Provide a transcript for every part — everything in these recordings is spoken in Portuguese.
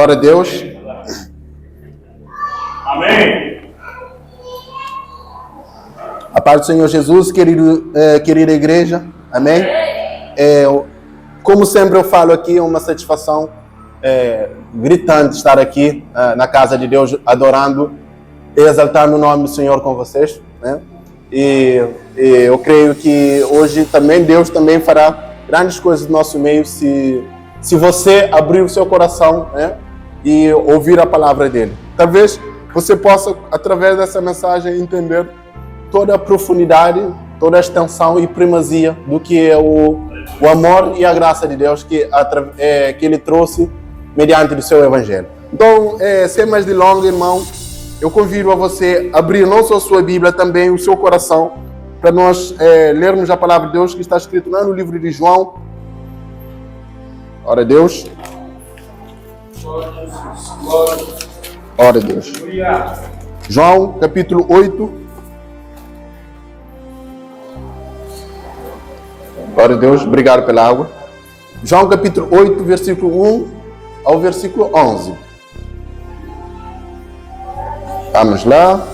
Glória a Deus. Amém. A paz do Senhor Jesus, querida igreja. Amém. Como sempre eu falo aqui, é uma satisfação gritante estar aqui na casa de Deus, adorando e exaltando o nome do Senhor com vocês, né? E eu creio que hoje também Deus também fará grandes coisas no nosso meio se você abrir o seu coração, né, e ouvir a palavra dele. Talvez você possa, através dessa mensagem, entender toda a profundidade, toda a extensão e primazia do que é o amor e a graça de Deus que ele trouxe mediante o seu evangelho. Então, sem mais delongas, irmão, eu convido a você a abrir não só a sua Bíblia, também o seu coração, para nós lermos a palavra de Deus que está escrito lá no livro de João. Ora a Deus. Ora a Deus. João, capítulo 8. Glória a Deus, obrigado pela água. João, capítulo 8, versículo 1 ao versículo 11. Vamos lá.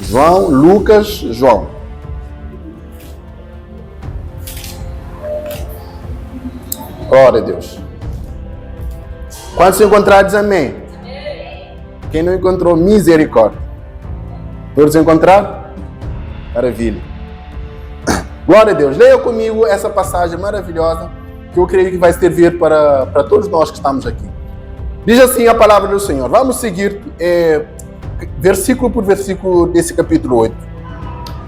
João, Lucas, João. Glória a Deus. Quando se encontrar, diz amém. Quem não encontrou, misericórdia. Todos encontraram? Maravilha. Glória a Deus. Leia comigo essa passagem maravilhosa que eu creio que vai servir para todos nós que estamos aqui. Diz assim a palavra do Senhor. Vamos seguir versículo por versículo desse capítulo 8.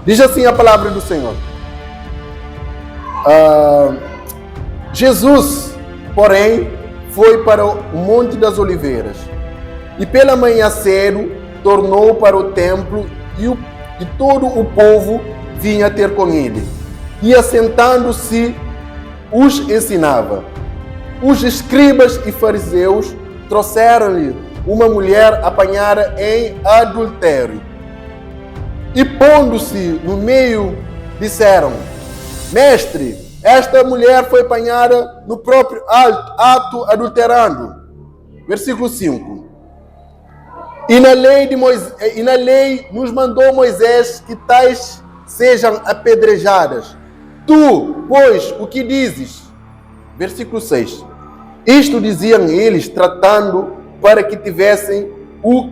Diz assim a palavra do Senhor. Jesus, porém, foi para o Monte das Oliveiras e pela manhã cedo tornou para o templo e todo o povo vinha ter com ele. E assentando-se, os ensinava. Os escribas e fariseus trouxeram-lhe uma mulher apanhada em adultério. E pondo-se no meio, disseram: Mestre, esta mulher foi apanhada no próprio ato adulterando. Versículo 5. E na lei nos mandou Moisés que tais sejam apedrejadas. Tu, pois, o que dizes? Versículo 6. Isto diziam eles, tratando para que tivessem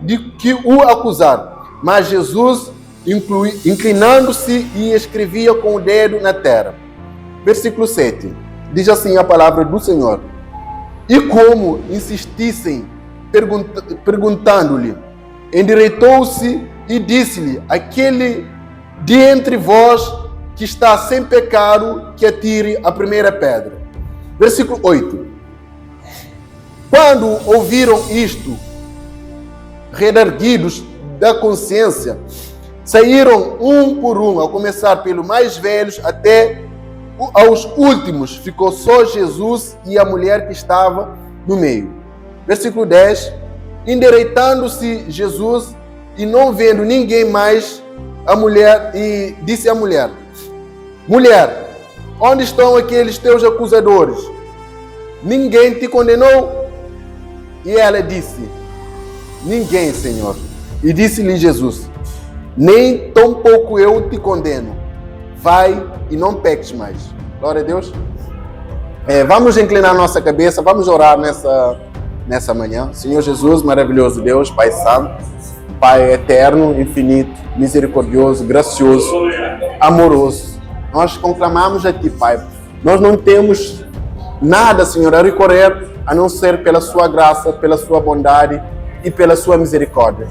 de que o acusar. Mas Jesus, inclinando-se, e escrevia com o dedo na terra. Versículo 7. Diz assim a palavra do Senhor. E como insistissem, perguntando-lhe, endireitou-se e disse-lhe: aquele de entre vós que está sem pecado, que atire a primeira pedra. Versículo 8. Quando ouviram isto, redarguidos da consciência, saíram um por um, ao começar pelo mais velhos até aos últimos. Ficou só Jesus e a mulher que estava no meio. Versículo 10. Endireitando-se Jesus e não vendo ninguém mais, a mulher, e disse à mulher: Mulher, onde estão aqueles teus acusadores? Ninguém te condenou? E ela disse: Ninguém, Senhor. E disse-lhe Jesus: Nem tampouco eu te condeno. Vai e não peques mais. Glória a Deus. Vamos inclinar nossa cabeça, vamos orar nessa manhã. Senhor Jesus, maravilhoso Deus, Pai Santo, Pai eterno, infinito, misericordioso, gracioso, amoroso. Nós conclamamos a Ti, Pai. Nós não temos nada, Senhor, a recorrer a não ser pela Sua graça, pela Sua bondade e pela Sua misericórdia.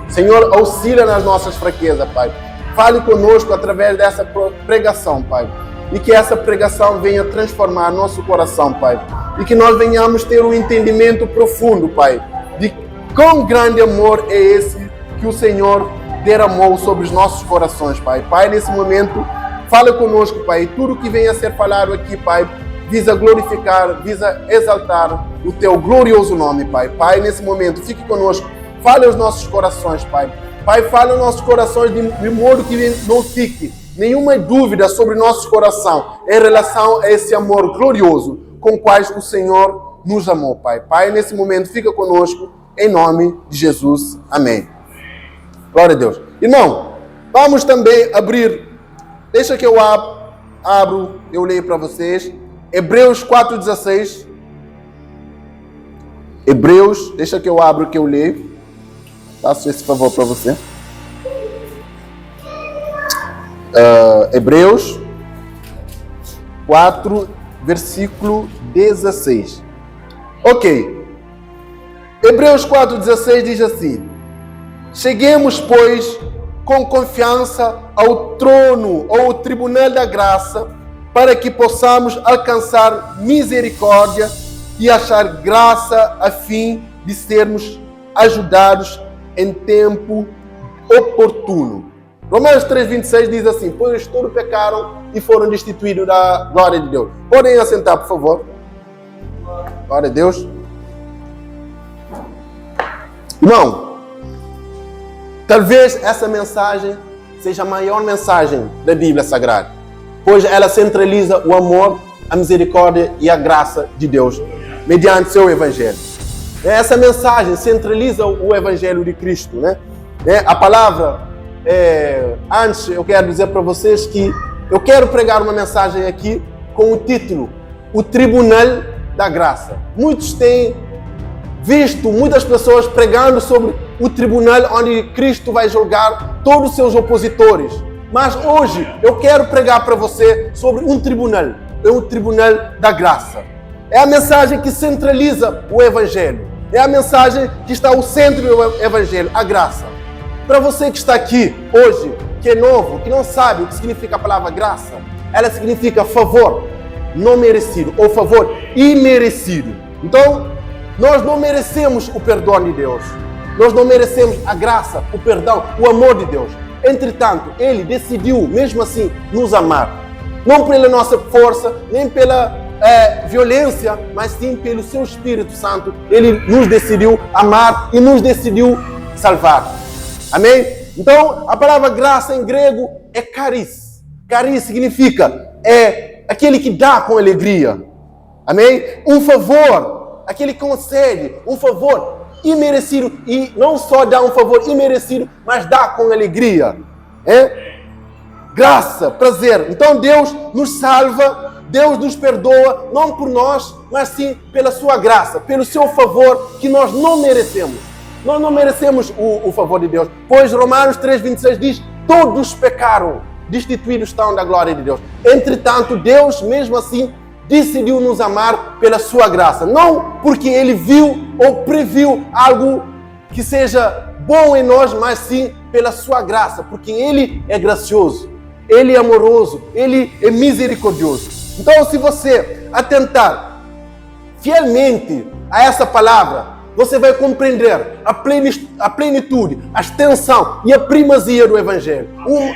Senhor, auxilia nas nossas fraquezas, Pai. Fale conosco através dessa pregação, Pai. E que essa pregação venha transformar nosso coração, Pai. E que nós venhamos ter um entendimento profundo, Pai, de quão grande amor é esse que o Senhor derramou sobre os nossos corações, Pai. Pai, nesse momento, fala conosco, Pai. E tudo que venha a ser falado aqui, Pai, visa glorificar, visa exaltar o Teu glorioso nome, Pai. Pai, nesse momento, fique conosco. Fale aos nossos corações, Pai. Pai, fale aos nossos corações de modo que não fique nenhuma dúvida sobre nosso coração em relação a esse amor glorioso com quais o Senhor nos amou, Pai. Pai, nesse momento, fica conosco, em nome de Jesus. Amém. Glória a Deus. Irmão, vamos também abrir, deixa que eu abro, eu leio para vocês, Hebreus 4,16. Hebreus, deixa que eu abro que eu leio. Faço esse favor para você. Hebreus 4, versículo 16. Ok. Hebreus 4,16 diz assim: cheguemos, pois, com confiança ao trono ou ao tribunal da graça, para que possamos alcançar misericórdia e achar graça a fim de sermos ajudados em tempo oportuno. Romanos 3,26 diz assim: pois todos pecaram e foram destituídos da glória de Deus. Podem assentar, por favor. Glória a Deus. Irmão, talvez essa mensagem seja a maior mensagem da Bíblia Sagrada, pois ela centraliza o amor, a misericórdia e a graça de Deus mediante seu Evangelho. Essa mensagem centraliza o Evangelho de Cristo, né? A palavra, antes eu quero dizer para vocês que eu quero pregar uma mensagem aqui com o título O Tribunal da Graça. Muitos têm visto muitas pessoas pregando sobre o tribunal onde Cristo vai julgar todos os seus opositores. Mas hoje eu quero pregar para você sobre um tribunal. É o tribunal da graça. É a mensagem que centraliza o Evangelho. É a mensagem que está ao centro do Evangelho, a graça. Para você que está aqui hoje, que é novo, que não sabe o que significa a palavra graça, ela significa favor não merecido ou favor imerecido. Então, nós não merecemos o perdão de Deus. Nós não merecemos a graça, o perdão, o amor de Deus. Entretanto, Ele decidiu, mesmo assim, nos amar. Não pela nossa força, nem pela violência, mas sim pelo Seu Espírito Santo. Ele nos decidiu amar e nos decidiu salvar. Amém? Então, a palavra graça em grego é charis. Charis significa aquele que dá com alegria. Amém? Um favor, aquele que concede um favor imerecido. E não só dá um favor imerecido, mas dá com alegria. Graça, prazer. Então Deus nos salva, Deus nos perdoa, não por nós, mas sim pela sua graça, pelo seu favor que nós não merecemos. Nós não merecemos o favor de Deus. Pois Romanos 3,26 diz: todos pecaram, destituídos estão da glória de Deus. Entretanto, Deus, mesmo assim, decidiu nos amar pela sua graça. Não porque Ele viu ou previu algo que seja bom em nós, mas sim pela sua graça. Porque Ele é gracioso, Ele é amoroso, Ele é misericordioso. Então, se você atentar fielmente a essa palavra, você vai compreender a plenitude, a extensão e a primazia do Evangelho.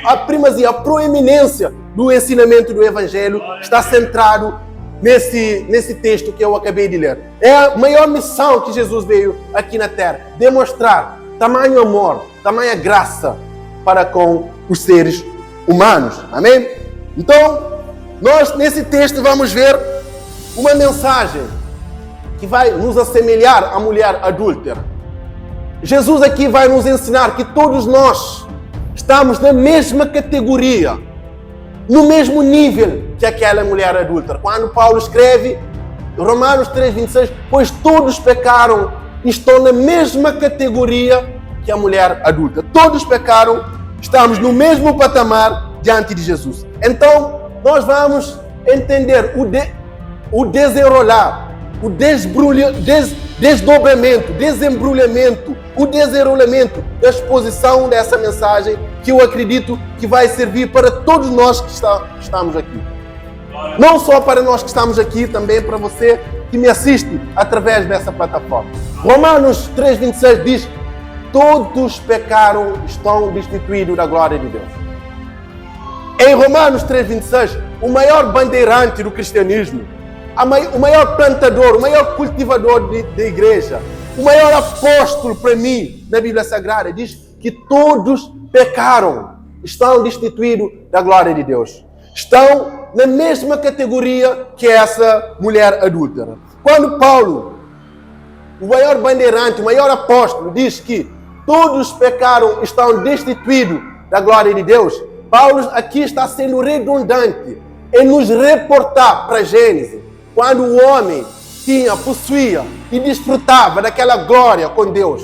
A primazia, a proeminência do ensinamento do Evangelho está centrado nesse texto que eu acabei de ler. É a maior missão que Jesus veio aqui na Terra. Demonstrar tamanho amor, tamanha graça para com os seres humanos. Amém? Então, nós nesse texto vamos ver uma mensagem que vai nos assemelhar à mulher adúltera. Jesus aqui vai nos ensinar que todos nós estamos na mesma categoria, no mesmo nível que aquela mulher adúltera. Quando Paulo escreve Romanos 3,26, pois todos pecaram e estão na mesma categoria que a mulher adúltera. Todos pecaram, estamos no mesmo patamar diante de Jesus. Então, nós vamos entender o desenrolar, o desdobramento, desembrulhamento, o desenrolamento da exposição dessa mensagem que eu acredito que vai servir para todos nós que estamos aqui. Não só para nós que estamos aqui, também para você que me assiste através dessa plataforma. Romanos 3,26 diz: todos pecaram, estão destituídos da glória de Deus. Em Romanos 3,26, o maior bandeirante do cristianismo, o maior plantador, o maior cultivador da igreja, o maior apóstolo para mim na Bíblia Sagrada diz que todos pecaram, estão destituídos da glória de Deus. Estão na mesma categoria que essa mulher adúltera. Quando Paulo, o maior bandeirante, o maior apóstolo, diz que todos pecaram, estão destituídos da glória de Deus, Paulo aqui está sendo redundante em nos reportar para Gênesis, quando o homem possuía e desfrutava daquela glória com Deus.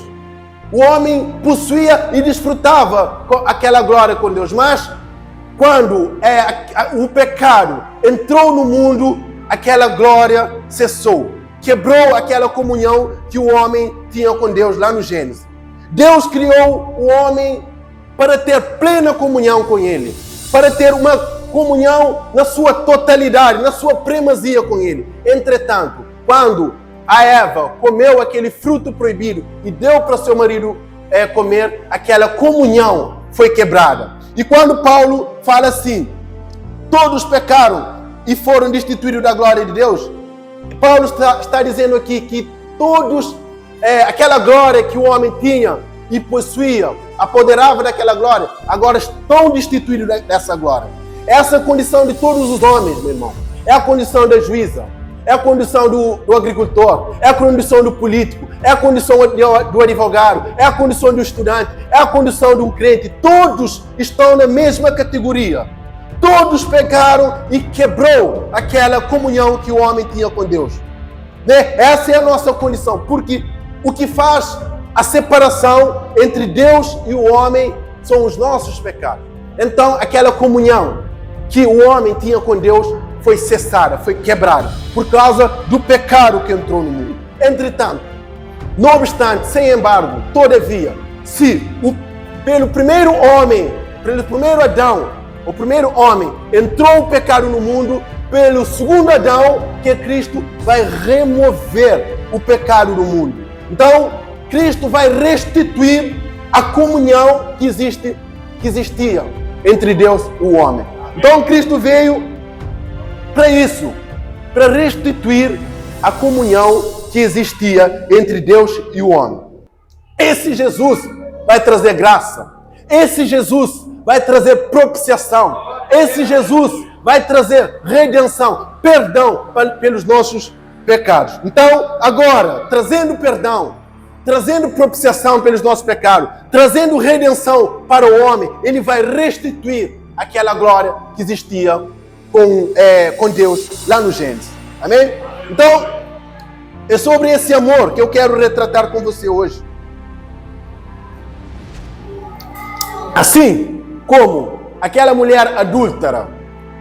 O homem possuía e desfrutava aquela glória com Deus, mas quando o pecado entrou no mundo, aquela glória cessou, quebrou aquela comunhão que o homem tinha com Deus lá no Gênesis. Deus criou o homem para ter plena comunhão com Ele, para ter uma comunhão na sua totalidade, na sua primazia com Ele. Entretanto, quando a Eva comeu aquele fruto proibido e deu para seu marido comer, aquela comunhão foi quebrada. E quando Paulo fala assim, todos pecaram e foram destituídos da glória de Deus, Paulo está dizendo aqui que todos, aquela glória que o homem tinha e possuía, apoderava daquela glória, agora estão destituídos dessa glória. Essa é a condição de todos os homens, meu irmão. É a condição da juíza, é a condição do agricultor, é a condição do político, é a condição do advogado, é a condição do estudante, é a condição de um crente. Todos estão na mesma categoria. Todos pecaram e quebrou aquela comunhão que o homem tinha com Deus. Essa é a nossa condição, porque o que faz a separação entre Deus e o homem são os nossos pecados. Então, aquela comunhão que o homem tinha com Deus foi cessada, foi quebrada, por causa do pecado que entrou no mundo. Entretanto, não obstante, sem embargo, todavia, se pelo primeiro homem, pelo primeiro Adão, o primeiro homem, entrou o pecado no mundo, pelo segundo Adão, que Cristo vai remover o pecado do mundo. Então, Cristo vai restituir a comunhão que existia entre Deus e o homem. Então, Cristo veio para isso, para restituir a comunhão que existia entre Deus e o homem. Esse Jesus vai trazer graça. Esse Jesus vai trazer propiciação. Esse Jesus vai trazer redenção, perdão pelos nossos pecados. Então, agora, trazendo perdão, trazendo propiciação pelos nossos pecados, trazendo redenção para o homem, ele vai restituir aquela glória que existia com Deus lá no Gênesis. Amém? Então, é sobre esse amor que eu quero retratar com você hoje. Assim como aquela mulher adúltera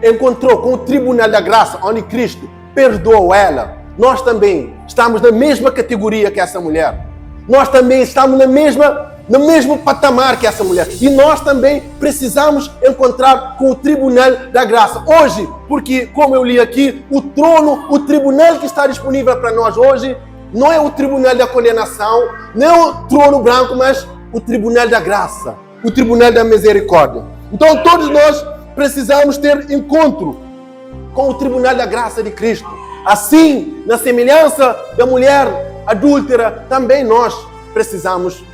encontrou com o tribunal da graça, onde Cristo perdoou ela, nós também estamos na mesma categoria que essa mulher. Nós também estamos no mesmo patamar que essa mulher. E nós também precisamos encontrar com o tribunal da graça. Hoje, porque, como eu li aqui, o tribunal que está disponível para nós hoje, não é o tribunal da condenação, não é o trono branco, mas o tribunal da graça, o tribunal da misericórdia. Então, todos nós precisamos ter encontro com o tribunal da graça de Cristo. Assim, na semelhança da mulher adúltera, também nós precisamos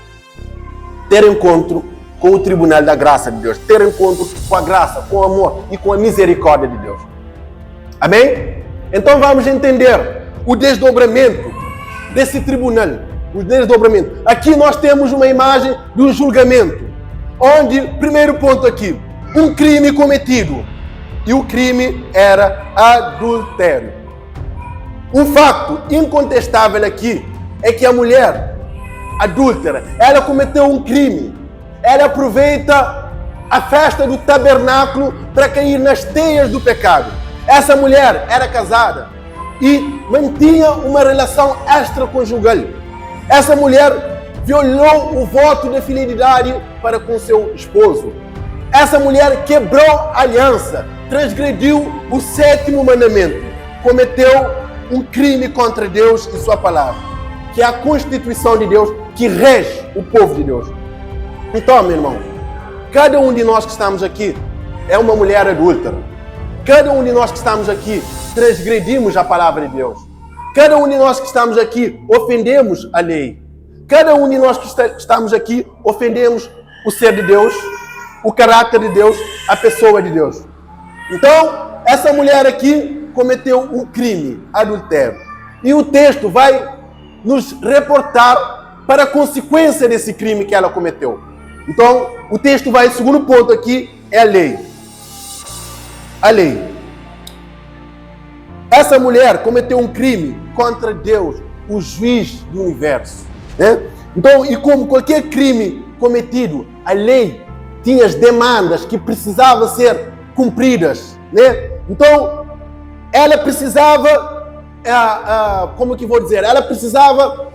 ter encontro com o tribunal da graça de Deus, ter encontro com a graça, com o amor e com a misericórdia de Deus. Amém? Então vamos entender o desdobramento desse tribunal, o desdobramento. Aqui nós temos uma imagem de um julgamento, onde, primeiro ponto aqui, um crime cometido, e o crime era adultério. Um fato incontestável aqui é que a mulher adúltera, ela cometeu um crime. Ela aproveita a festa do tabernáculo para cair nas teias do pecado. Essa mulher era casada e mantinha uma relação extraconjugal. Essa mulher violou o voto de fidelidade para com seu esposo. Essa mulher quebrou a aliança, transgrediu o 7º mandamento, cometeu um crime contra Deus e sua palavra, que é a Constituição de Deus que rege o povo de Deus. Então, meu irmão, cada um de nós que estamos aqui é uma mulher adúltera. Cada um de nós que estamos aqui transgredimos a palavra de Deus. Cada um de nós que estamos aqui ofendemos a lei. Cada um de nós que estamos aqui ofendemos o ser de Deus, o caráter de Deus, a pessoa de Deus. Então, essa mulher aqui cometeu um crime, adultério. E o texto vai nos reportar para a consequência desse crime que ela cometeu. Então, o texto vai, segundo ponto aqui, é a lei. A lei. Essa mulher cometeu um crime contra Deus, o juiz do universo, né? Então, e como qualquer crime cometido, a lei tinha as demandas que precisavam ser cumpridas, né? Então, ela precisava, como que vou dizer? Ela precisava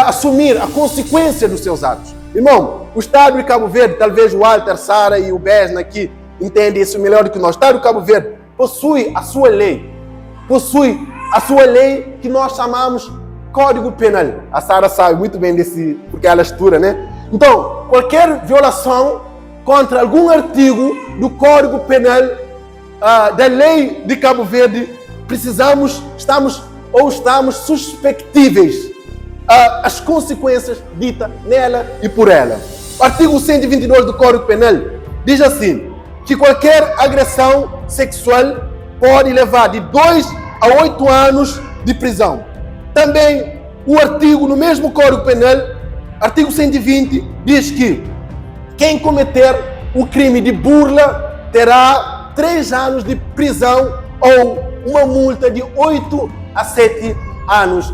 assumir a consequência dos seus atos. Irmão, o Estado de Cabo Verde, talvez o Walter, Sara e o Besna aqui entendem isso melhor do que nós. O Estado de Cabo Verde possui a sua lei. Possui a sua lei que nós chamamos Código Penal. A Sara sabe muito bem desse, porque ela estuda, né? Então, qualquer violação contra algum artigo do Código Penal da lei de Cabo Verde, estamos suspectíveis as consequências ditas nela e por ela. O artigo 122 do Código Penal diz assim, que qualquer agressão sexual pode levar de 2 a 8 anos de prisão. Também o artigo, no mesmo Código Penal, artigo 120, diz que quem cometer o crime de burla terá 3 anos de prisão ou uma multa de 8 a 7 anos,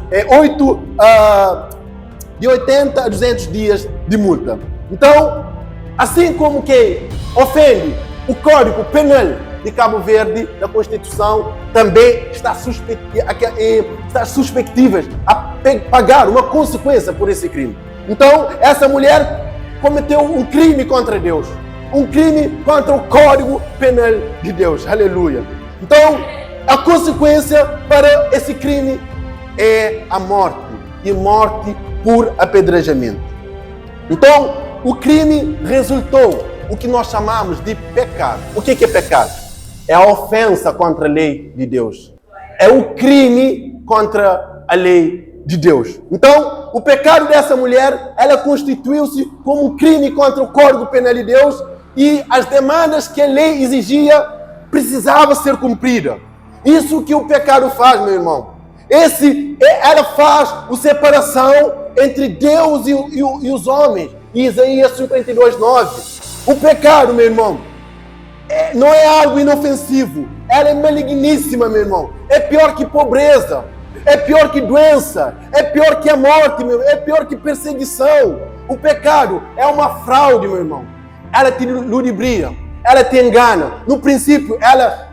de 80 a 200 dias de multa. Então, assim como quem ofende o Código Penal de Cabo Verde, da Constituição, também está suspeitível a pagar uma consequência por esse crime. Então, essa mulher cometeu um crime contra Deus, um crime contra o Código Penal de Deus. Aleluia. Então, a consequência para esse crime é a morte, e morte por apedrejamento. Então, o crime resultou o que nós chamamos de pecado. O que é pecado? É a ofensa contra a lei de Deus. É o crime contra a lei de Deus. Então, o pecado dessa mulher, ela constituiu-se como um crime contra o Código Penal de Deus e as demandas que a lei exigia precisavam ser cumpridas. Isso que o pecado faz, meu irmão. Ela faz a separação entre Deus e os homens. Isaías 52:9. O pecado, meu irmão, não é algo inofensivo. Ela é maligníssima, meu irmão. É pior que pobreza. É pior que doença. É pior que a morte, meu irmão. É pior que perseguição. O pecado é uma fraude, meu irmão. Ela te ludibria. Ela te engana. No princípio, ela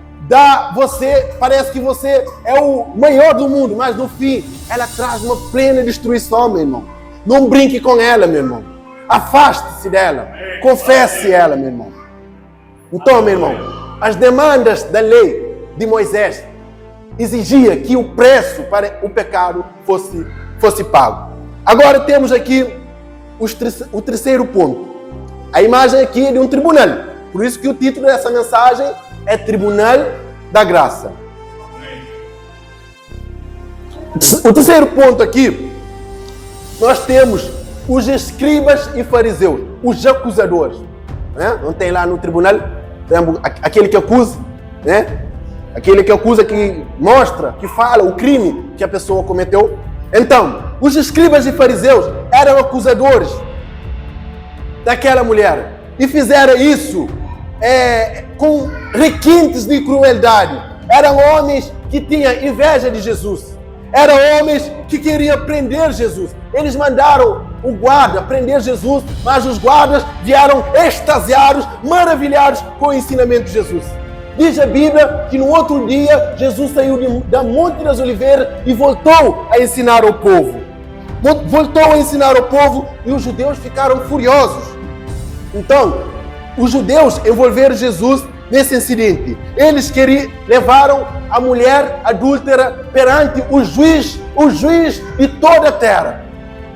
parece que você é o maior do mundo, mas no fim, ela traz uma plena destruição, meu irmão. Não brinque com ela, meu irmão. Afaste-se dela. Confesse ela, meu irmão. Então, meu irmão, as demandas da lei de Moisés exigia que o preço para o pecado fosse pago. Agora temos aqui o terceiro ponto. A imagem aqui é de um tribunal. Por isso que o título dessa mensagem é Tribunal da Graça. O terceiro ponto aqui, nós temos os escribas e fariseus, os acusadores. Né? Não tem lá no tribunal aquele que acusa, né? Aquele que acusa, que mostra, que fala o crime que a pessoa cometeu. Então, os escribas e fariseus eram acusadores daquela mulher e fizeram isso com requintes de crueldade. Eram homens que tinham inveja de Jesus. Eram homens que queriam prender Jesus. Eles mandaram o guarda prender Jesus, mas os guardas vieram extasiados, maravilhados com o ensinamento de Jesus. Diz a Bíblia que no outro dia Jesus saiu da Monte das Oliveiras e voltou a ensinar ao povo. Voltou a ensinar ao povo e os judeus ficaram furiosos. Então, os judeus envolveram Jesus nesse incidente. Eles levaram a mulher adúltera perante o juiz de toda a terra.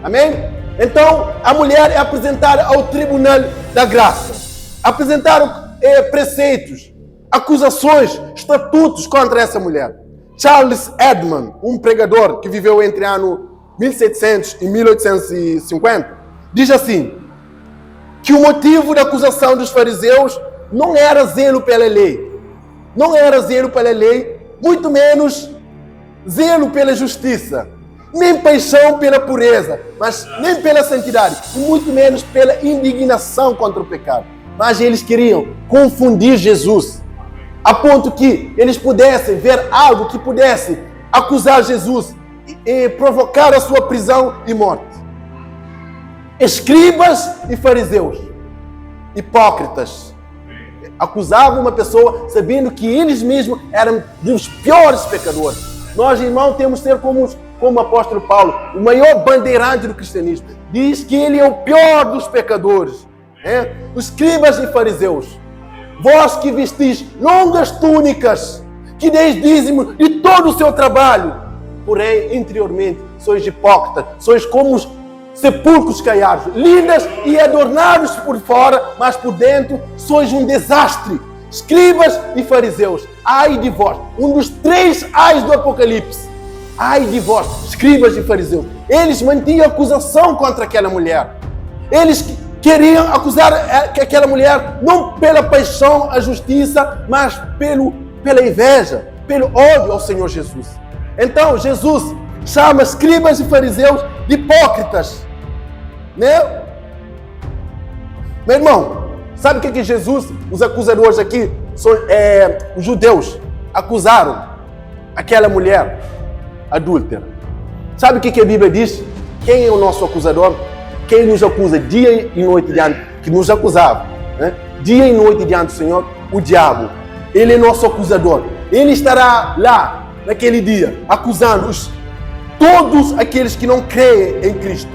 Amém? Então, a mulher é apresentada ao Tribunal da Graça. Apresentaram preceitos, acusações, estatutos contra essa mulher. Charles Edmund, um pregador que viveu entre ano 1700 e 1850, diz assim, que o motivo da acusação dos fariseus não era zelo pela lei. Não era zelo pela lei, muito menos zelo pela justiça, nem paixão pela pureza, mas nem pela santidade, e muito menos pela indignação contra o pecado. Mas eles queriam confundir Jesus, a ponto que eles pudessem ver algo que pudesse acusar Jesus e provocar a sua prisão e morte. Escribas e fariseus, hipócritas, acusavam uma pessoa sabendo que eles mesmos eram dos piores pecadores. Nós, irmãos, temos que ser como o apóstolo Paulo, o maior bandeirante do cristianismo. Diz que ele é o pior dos pecadores. Os escribas e fariseus, vós que vestis longas túnicas, que deis dízimo de todo o seu trabalho, porém, interiormente, sois hipócritas, sois como os sepulcros caiados, lindas e adornados por fora, mas por dentro sois um desastre. Escribas e fariseus, ai de vós, um dos 3 ais do Apocalipse. Ai de vós, escribas e fariseus. Eles mantinham acusação contra aquela mulher. Eles queriam acusar aquela mulher não pela paixão à justiça, mas pela inveja, pelo ódio ao Senhor Jesus. Então Jesus chama escribas e fariseus de hipócritas, né? Meu irmão, sabe o que Jesus, os acusadores aqui, os judeus, acusaram aquela mulher adúltera? Sabe o que a Bíblia diz? Quem é o nosso acusador? Quem nos acusa dia e noite diante, que nos acusava, né? Dia e noite diante do Senhor, o diabo. Ele é nosso acusador. Ele estará lá, naquele dia, acusando todos aqueles que não creem em Cristo,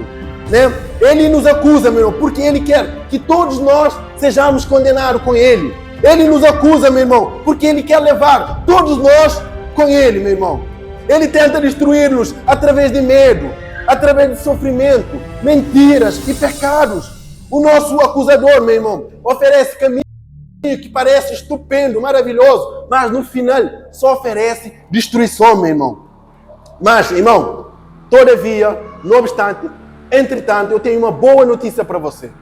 né? Ele nos acusa, meu irmão, porque Ele quer que todos nós sejamos condenados com Ele. Ele nos acusa, meu irmão, porque Ele quer levar todos nós com Ele, meu irmão. Ele tenta destruir-nos através de medo, através de sofrimento, mentiras e pecados. O nosso acusador, meu irmão, oferece caminho que parece estupendo, maravilhoso, mas no final só oferece destruição, meu irmão. Mas, irmão, todavia, não obstante, entretanto, eu tenho uma boa notícia para você.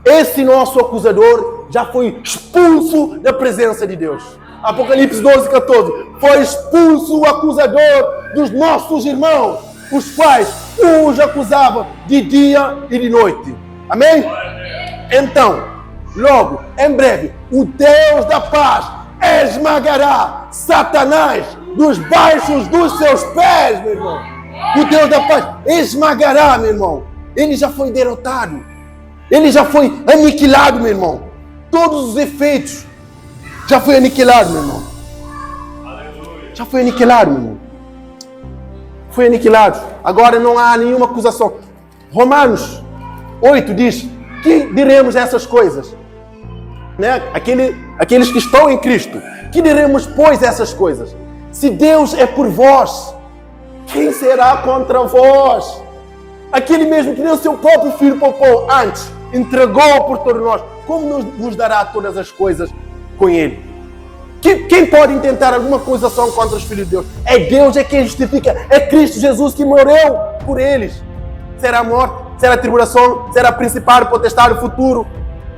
Esse nosso acusador já foi expulso da presença de Deus. Apocalipse 12, 14. Foi expulso o acusador dos nossos irmãos, os quais os acusavam de dia e de noite. Amém? Então, logo, em breve, o Deus da paz esmagará Satanás dos baixos dos seus pés, meu irmão. O Deus da paz esmagará, meu irmão. Ele já foi derrotado. Ele já foi aniquilado, meu irmão. Todos os efeitos já foi aniquilado, meu irmão. Já foi aniquilado, meu irmão. Foi aniquilado. Agora não há nenhuma acusação. Romanos 8 diz: que diremos essas coisas? Né? Aqueles que estão em Cristo. Que diremos, pois, essas coisas? Se Deus é por vós, quem será contra vós? Aquele mesmo que nem o seu próprio filho poupou antes, entregou por todos nós, como nos dará todas as coisas com Ele? Quem pode intentar alguma acusação contra os filhos de Deus? É Deus, é quem justifica. É Cristo Jesus que morreu por eles. Será a morte, será a tribulação, será principado, potestade, futuro,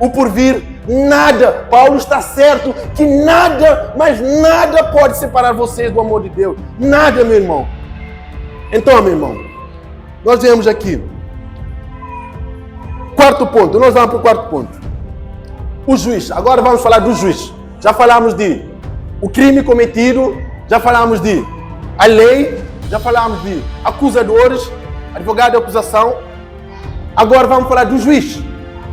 o porvir. Nada. Paulo está certo que nada, mas nada pode separar vocês do amor de Deus. Nada, meu irmão. Então, meu irmão, nós vemos aqui. Quarto ponto. Nós vamos para o quarto ponto. O juiz. Agora vamos falar do juiz. Já falamos de o crime cometido, já falamos de a lei, já falamos de acusadores, advogado de acusação. Agora vamos falar do juiz.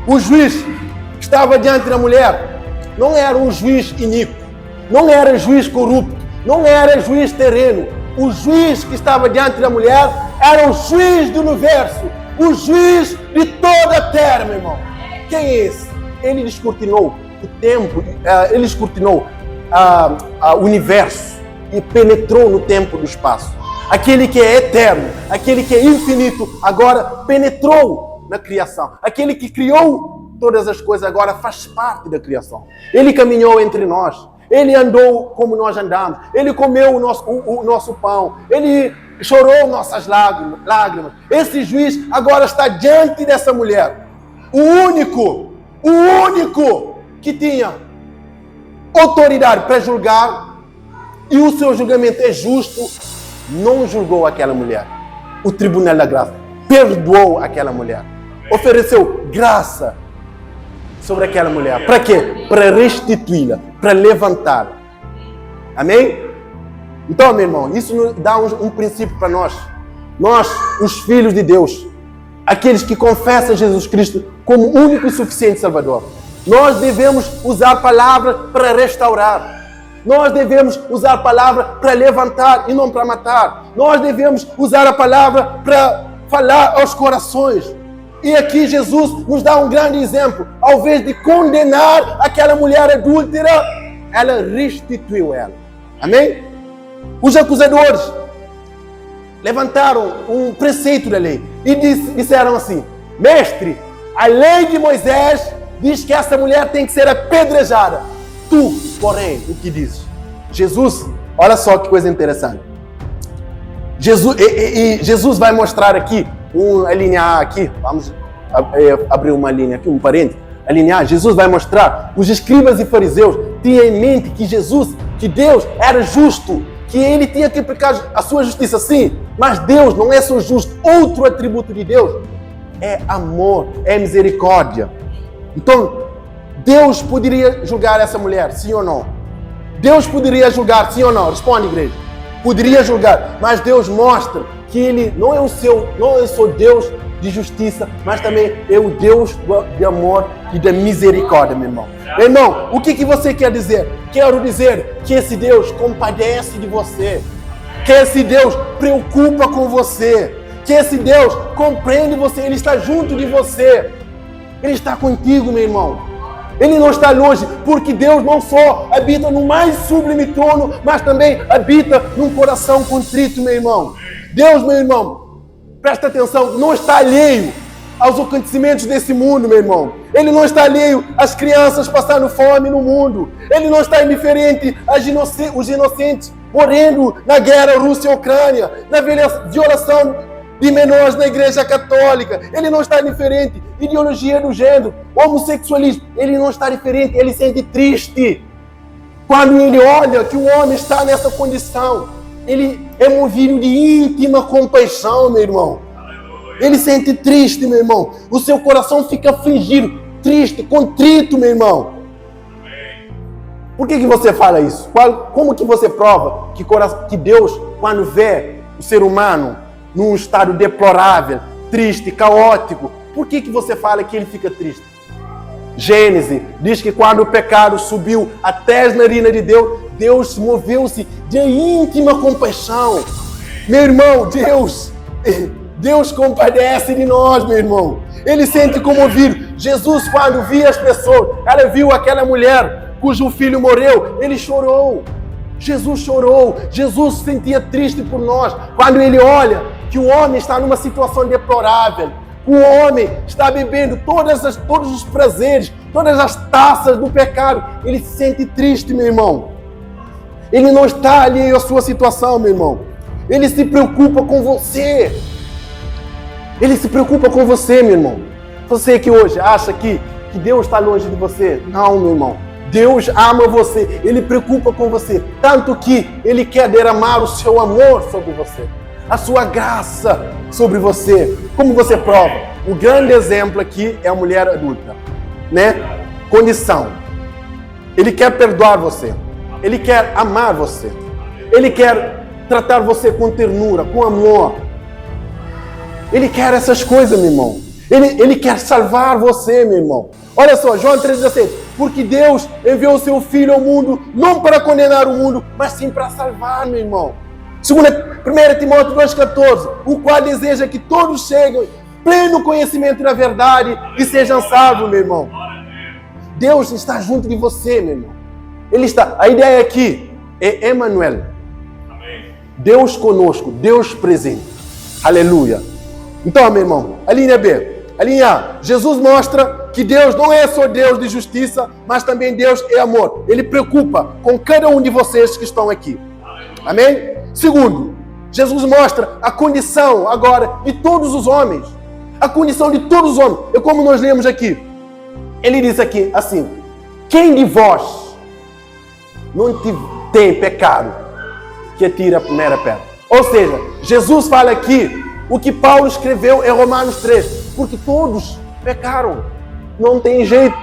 O juiz que estava diante da mulher não era um juiz iníquo, não era juiz corrupto, não era juiz terreno. O juiz que estava diante da mulher era o juiz do universo, o juiz de toda a terra, meu irmão. Quem é esse? Ele descortinou o tempo, ele descortinou o universo e penetrou no tempo do espaço. Aquele que é eterno, aquele que é infinito, agora penetrou na criação. Aquele que criou todas as coisas agora faz parte da criação. Ele caminhou entre nós. Ele andou como nós andamos. Ele comeu o nosso pão. Ele chorou nossas lágrimas. Esse juiz agora está diante dessa mulher. O único que tinha autoridade para julgar, e o seu julgamento é justo, não julgou aquela mulher. O tribunal da graça perdoou aquela mulher. Ofereceu graça sobre aquela mulher. Para quê? Para restituí-la, para levantá-la. Amém? Então, meu irmão, isso nos dá um princípio para nós. Nós, os filhos de Deus, aqueles que confessam Jesus Cristo como único e suficiente Salvador. Nós devemos usar a palavra para restaurar. Nós devemos usar a palavra para levantar e não para matar. Nós devemos usar a palavra para falar aos corações. E aqui Jesus nos dá um grande exemplo. Ao invés de condenar aquela mulher adúltera, ela restituiu ela. Amém? Os acusadores levantaram um preceito da lei e disseram assim: mestre, a lei de Moisés diz que essa mulher tem que ser apedrejada. Tu, porém, o que dizes? Jesus, olha só que coisa interessante. Jesus vai mostrar aqui, alinhar aqui, vamos abrir uma linha aqui, um parênteses, alinhar. Jesus vai mostrar, os escribas e fariseus tinham em mente que Deus era justo, que ele tinha que aplicar a sua justiça, sim, mas Deus não é só justo. Outro atributo de Deus é amor, é misericórdia. Então, Deus poderia julgar essa mulher, sim ou não? Deus poderia julgar, sim ou não? Responde, igreja. Poderia julgar, mas Deus mostra que Ele não é só Deus de justiça, mas também é o Deus de amor e da misericórdia, meu irmão. Meu irmão, o que você quer dizer? Quero dizer que esse Deus compadece de você, que esse Deus preocupa com você, que esse Deus compreende você, Ele está junto de você, Ele está contigo, meu irmão. Ele não está longe, porque Deus não só habita no mais sublime trono, mas também habita num coração contrito, meu irmão. Deus, meu irmão, presta atenção, não está alheio aos acontecimentos desse mundo, meu irmão. Ele não está alheio às crianças passando fome no mundo. Ele não está indiferente aos inocentes morrendo na guerra Rússia-Ucrânia, na violação de menores na igreja católica. Ele não está diferente. Ideologia do gênero, homossexualismo, ele não está diferente. Ele sente triste quando ele olha que o homem está nessa condição. Ele é movido de íntima compaixão, meu irmão. Ele sente triste, meu irmão. O seu coração fica afligido, triste, contrito, meu irmão. Por que você fala isso? Como que você prova que Deus, quando vê o ser humano num estado deplorável, triste, caótico, por que você fala que ele fica triste? Gênesis diz que quando o pecado subiu até as narinas de Deus, Deus moveu-se de íntima compaixão. Meu irmão, Deus compadece de nós, meu irmão. Ele sente comovido. Jesus, quando via as pessoas, ela viu aquela mulher cujo filho morreu, ele chorou. Jesus chorou. Jesus se sentia triste por nós. Quando ele olha que o homem está numa situação deplorável, o homem está bebendo todos os prazeres, todas as taças do pecado, ele se sente triste, meu irmão. Ele não está alheio à sua situação, meu irmão. Ele se preocupa com você. Ele se preocupa com você, meu irmão. Você que hoje acha que Deus está longe de você. Não, meu irmão. Deus ama você. Ele preocupa com você. Tanto que Ele quer derramar o seu amor sobre você. A sua graça sobre você. Como você prova? O grande exemplo aqui é a mulher adulta, né? Condição. Ele quer perdoar você. Ele quer amar você. Ele quer tratar você com ternura, com amor. Ele quer essas coisas, meu irmão. Ele quer salvar você, meu irmão. Olha só, João 3,16. Porque Deus enviou o seu Filho ao mundo, não para condenar o mundo, mas sim para salvar, meu irmão. 1 Timóteo 2,14, o qual deseja que todos cheguem pleno conhecimento da verdade e sejam salvos, meu irmão. Deus está junto de você, meu irmão. Ele está. A ideia aqui é Emmanuel. Deus conosco, Deus presente. Aleluia. Então, meu irmão, a linha B. A linha A. Jesus mostra que Deus não é só Deus de justiça, mas também Deus é amor. Ele preocupa com cada um de vocês que estão aqui. Amém? Segundo, Jesus mostra a condição agora de todos os homens. A condição de todos os homens. É como nós lemos aqui. Ele diz aqui assim: quem de vós não tem pecado, que atire a primeira pedra. Ou seja, Jesus fala aqui o que Paulo escreveu em Romanos 3, porque todos pecaram, não tem jeito,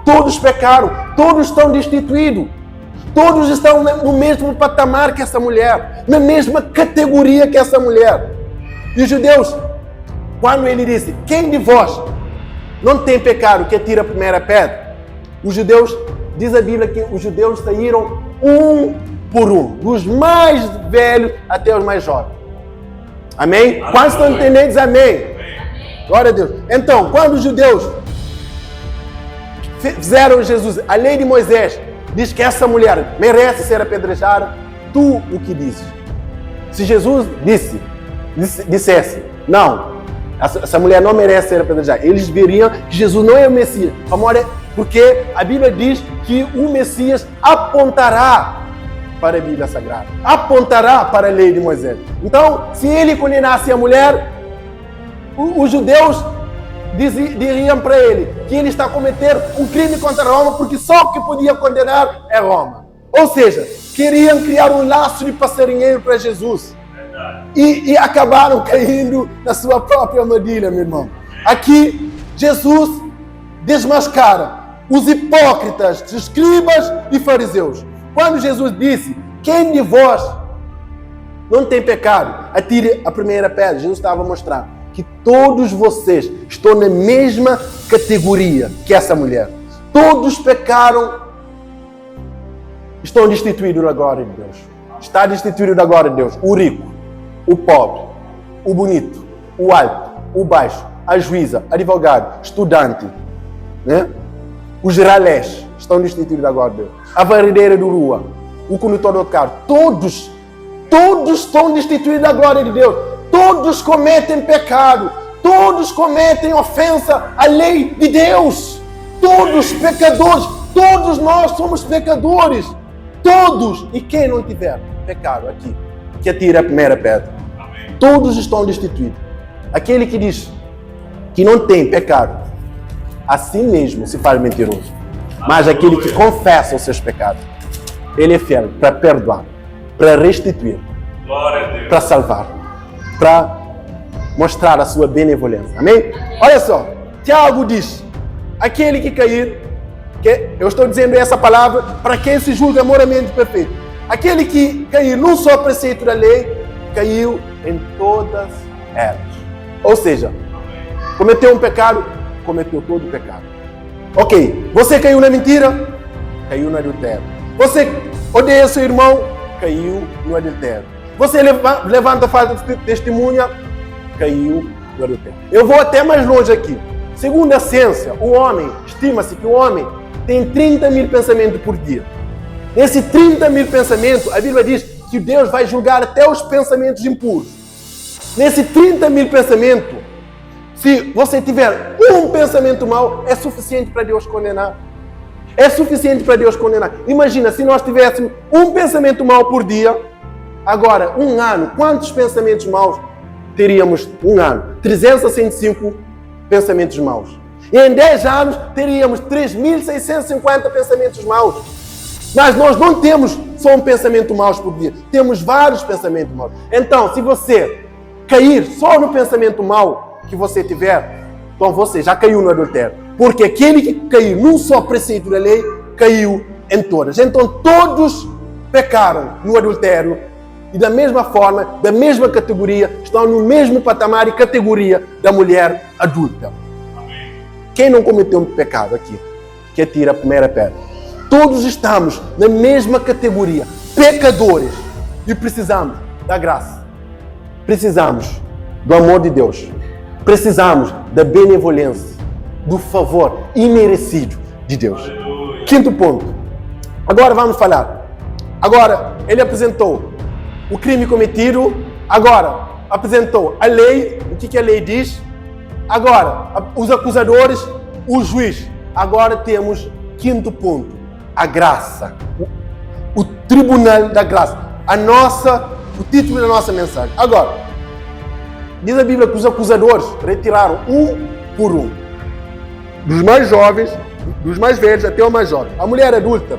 todos pecaram, todos estão destituídos, todos estão no mesmo patamar que essa mulher, na mesma categoria que essa mulher. E os judeus, quando ele disse, quem de vós não tem pecado que atira a primeira pedra, os judeus, diz a Bíblia que os judeus saíram um por um, dos mais velhos até os mais jovens. Amém? Quantos estão entendendo? Diz amém. Glória a Deus. Então, quando os judeus fizeram Jesus, a lei de Moisés diz que essa mulher merece ser apedrejada, tu o que dizes? Se Jesus dissesse, não, essa mulher não merece ser apedrejada, eles veriam que Jesus não é o Messias, porque a Bíblia diz que o Messias apontará para a Bíblia Sagrada, apontará para a lei de Moisés. Então, se ele condenasse a mulher, os judeus diriam para ele que ele está a cometer um crime contra Roma, porque só o que podia condenar é Roma. Ou seja, queriam criar um laço de passarinheiro para Jesus. E acabaram caindo na sua própria armadilha, meu irmão. Aqui, Jesus desmascara os hipócritas, escribas e fariseus. Quando Jesus disse, quem de vós não tem pecado, atire a primeira pedra, Jesus estava mostrando que todos vocês estão na mesma categoria que essa mulher. Todos pecaram, estão destituídos da glória de Deus. Está destituído da glória de Deus o rico, o pobre, o bonito, o alto, o baixo, a juíza, advogado, estudante, né? Os ralés estão destituídos da glória de Deus. A varredeira do rua, o condutor do carro, todos estão destituídos da glória de Deus. Todos cometem pecado, todos cometem ofensa à lei de Deus. Todos pecadores, todos nós somos pecadores. Todos. E quem não tiver pecado aqui, que atire a primeira pedra. Amém. Todos estão destituídos. Aquele que diz que não tem pecado, assim mesmo se faz mentiroso. Mas aquele que confessa os seus pecados, ele é fiel para perdoar, para restituir, para salvar, para mostrar a sua benevolência. Amém? Olha só, Tiago diz, aquele que cair, que eu estou dizendo essa palavra para quem se julga moralmente perfeito. Aquele que cair num só preceito da lei, caiu em todas elas. Ou seja, cometeu um pecado, cometeu todo o pecado. Ok, você caiu na mentira, caiu no adultério. Você odeia seu irmão, caiu no adultério. Você levanta falta de testemunha, caiu no adultério. Eu vou até mais longe aqui. Segundo a ciência, o homem, estima-se que o homem tem 30 mil pensamentos por dia. Nesse 30 mil pensamentos, a Bíblia diz que Deus vai julgar até os pensamentos impuros. Nesse 30 mil pensamentos, se você tiver um pensamento mau, é suficiente para Deus condenar. É suficiente para Deus condenar. Imagina, se nós tivéssemos um pensamento mau por dia, agora, um ano, quantos pensamentos maus teríamos? Um ano, 365 pensamentos maus. E em 10 anos, teríamos 3.650 pensamentos maus. Mas nós não temos só um pensamento mau por dia. Temos vários pensamentos maus. Então, se você cair só no pensamento mau que você tiver, então você já caiu no adultério. Porque aquele que caiu num só preceito da lei, caiu em todas. Então todos pecaram no adultério e da mesma forma, da mesma categoria, estão no mesmo patamar e categoria da mulher adulta. Amém. Quem não cometeu um pecado aqui, que atira a primeira pedra? Todos estamos na mesma categoria, pecadores, e precisamos da graça. Precisamos do amor de Deus. Precisamos da benevolência, do favor imerecido de Deus. Aleluia. Quinto ponto. Agora vamos falar. Agora, ele apresentou o crime cometido. Agora, apresentou a lei. O que a lei diz? Agora, os acusadores, o juiz. Agora temos quinto ponto. A graça. O tribunal da graça. O título da nossa mensagem. Agora, diz a Bíblia que os acusadores retiraram um por um. Dos mais jovens, dos mais velhos até o mais jovem. A mulher adulta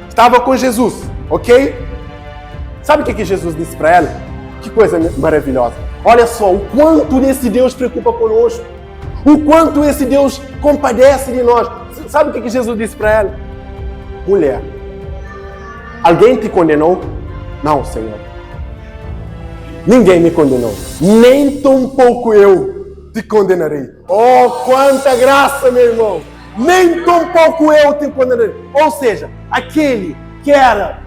estava com Jesus, ok? Sabe o que Jesus disse para ela? Que coisa maravilhosa. Olha só o quanto esse Deus preocupa conosco. O quanto esse Deus compadece de nós. Sabe o que Jesus disse para ela? Mulher, alguém te condenou? Não, Senhor. Ninguém me condenou. Nem tampouco eu te condenarei. Oh, quanta graça, meu irmão. Nem tampouco eu te condenarei. Ou seja, aquele que era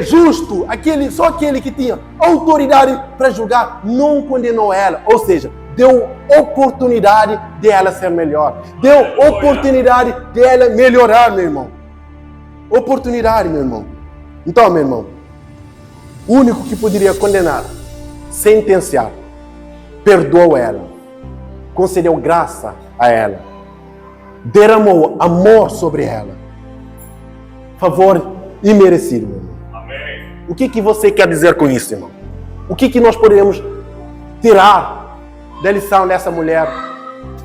justo, só aquele que tinha autoridade para julgar, não condenou ela. Ou seja, deu oportunidade de ela ser melhor. Deu oportunidade de ela melhorar, meu irmão. Oportunidade, meu irmão. Então, meu irmão, o único que poderia condenar, sentenciar, perdoou ela, concedeu graça a ela, derramou amor sobre ela. Favor imerecido, meu irmão. Amém. O que você quer dizer com isso, irmão? O que nós podemos tirar da lição dessa mulher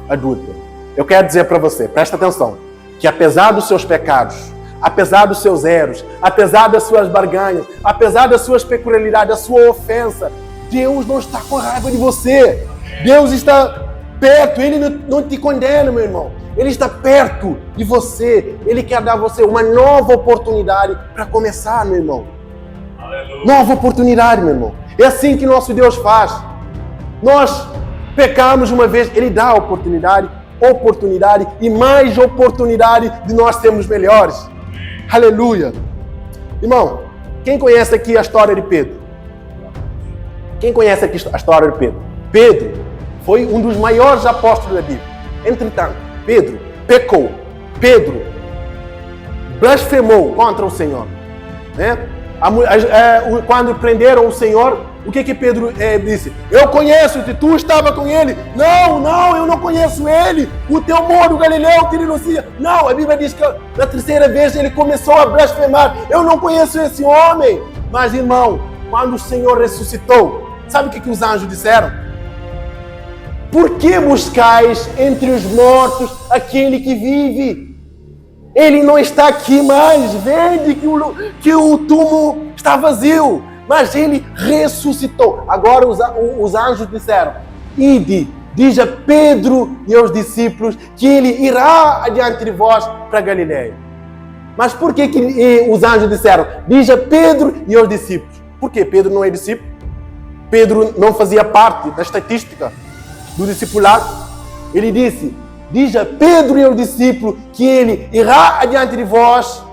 adulta? Eu quero dizer para você, presta atenção, que apesar dos seus pecados, apesar dos seus erros, apesar das suas barganhas, apesar das suas peculiaridades, da sua ofensa, Deus não está com raiva de você. Deus está perto, Ele não te condena, meu irmão. Ele está perto de você. Ele quer dar a você uma nova oportunidade para começar, meu irmão. Aleluia. Nova oportunidade, meu irmão. É assim que nosso Deus faz. Nós pecamos uma vez, Ele dá oportunidade e mais oportunidade de nós sermos melhores. Aleluia. Irmão, quem conhece aqui a história de Pedro? Quem conhece aqui a história de Pedro? Pedro foi um dos maiores apóstolos da Bíblia. Entretanto, Pedro pecou. Pedro blasfemou contra o Senhor. Né? Quando prenderam o Senhor, o que Pedro disse? Eu conheço-te, tu estava com ele. Não, eu não conheço ele. O teu moro Galileu te denuncia. Não, a Bíblia diz que na terceira vez ele começou a blasfemar. Eu não conheço esse homem. Mas, irmão, quando o Senhor ressuscitou, sabe o que os anjos disseram? Por que buscais entre os mortos aquele que vive? Ele não está aqui mais. Vede que o túmulo está vazio. Mas ele ressuscitou. Agora os anjos disseram: ide, diz a Pedro e aos discípulos que ele irá adiante de vós para Galileia. Mas por que os anjos disseram? Diz a Pedro e aos discípulos. Por quê? Pedro não é discípulo? Pedro não fazia parte da estatística do discipulado? Ele disse: diz a Pedro e aos discípulos que ele irá adiante de vós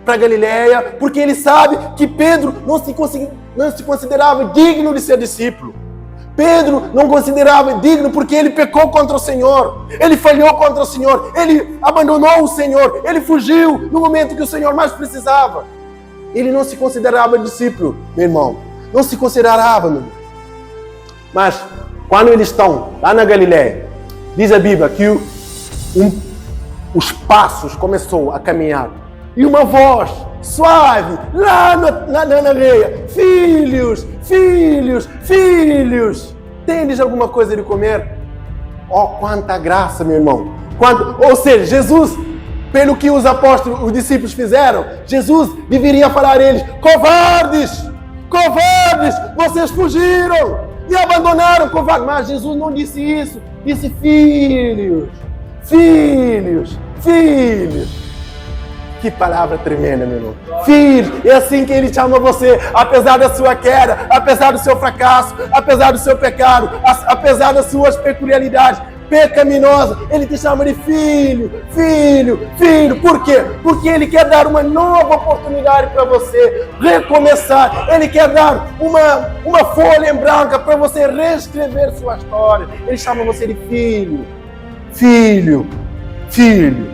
para Galileia, porque ele sabe que Pedro não se considerava digno de ser discípulo. Pedro não considerava digno porque ele pecou contra o Senhor. Ele falhou contra o Senhor. Ele abandonou o Senhor. Ele fugiu no momento que o Senhor mais precisava. Ele não se considerava discípulo, meu irmão. Não se considerava, meu irmão. Mas, quando eles estão lá na Galileia, diz a Bíblia que os passos começou a caminhar. E uma voz suave, lá na areia: filhos, filhos, filhos, tendes alguma coisa de comer? Oh, quanta graça, meu irmão. Ou seja, Jesus, pelo que os apóstolos, os discípulos fizeram, Jesus deveria falar a eles: covardes, covardes, vocês fugiram e abandonaram, covardes. Mas Jesus não disse isso, disse: filhos, filhos, filhos. Que palavra tremenda, meu irmão. Filho, é assim que Ele chama você, apesar da sua queda, apesar do seu fracasso, apesar do seu pecado, apesar das suas peculiaridades pecaminosas, Ele te chama de filho, filho, filho. Por quê? Porque Ele quer dar uma nova oportunidade para você recomeçar. Ele quer dar uma folha em branca para você reescrever sua história. Ele chama você de filho, filho, filho.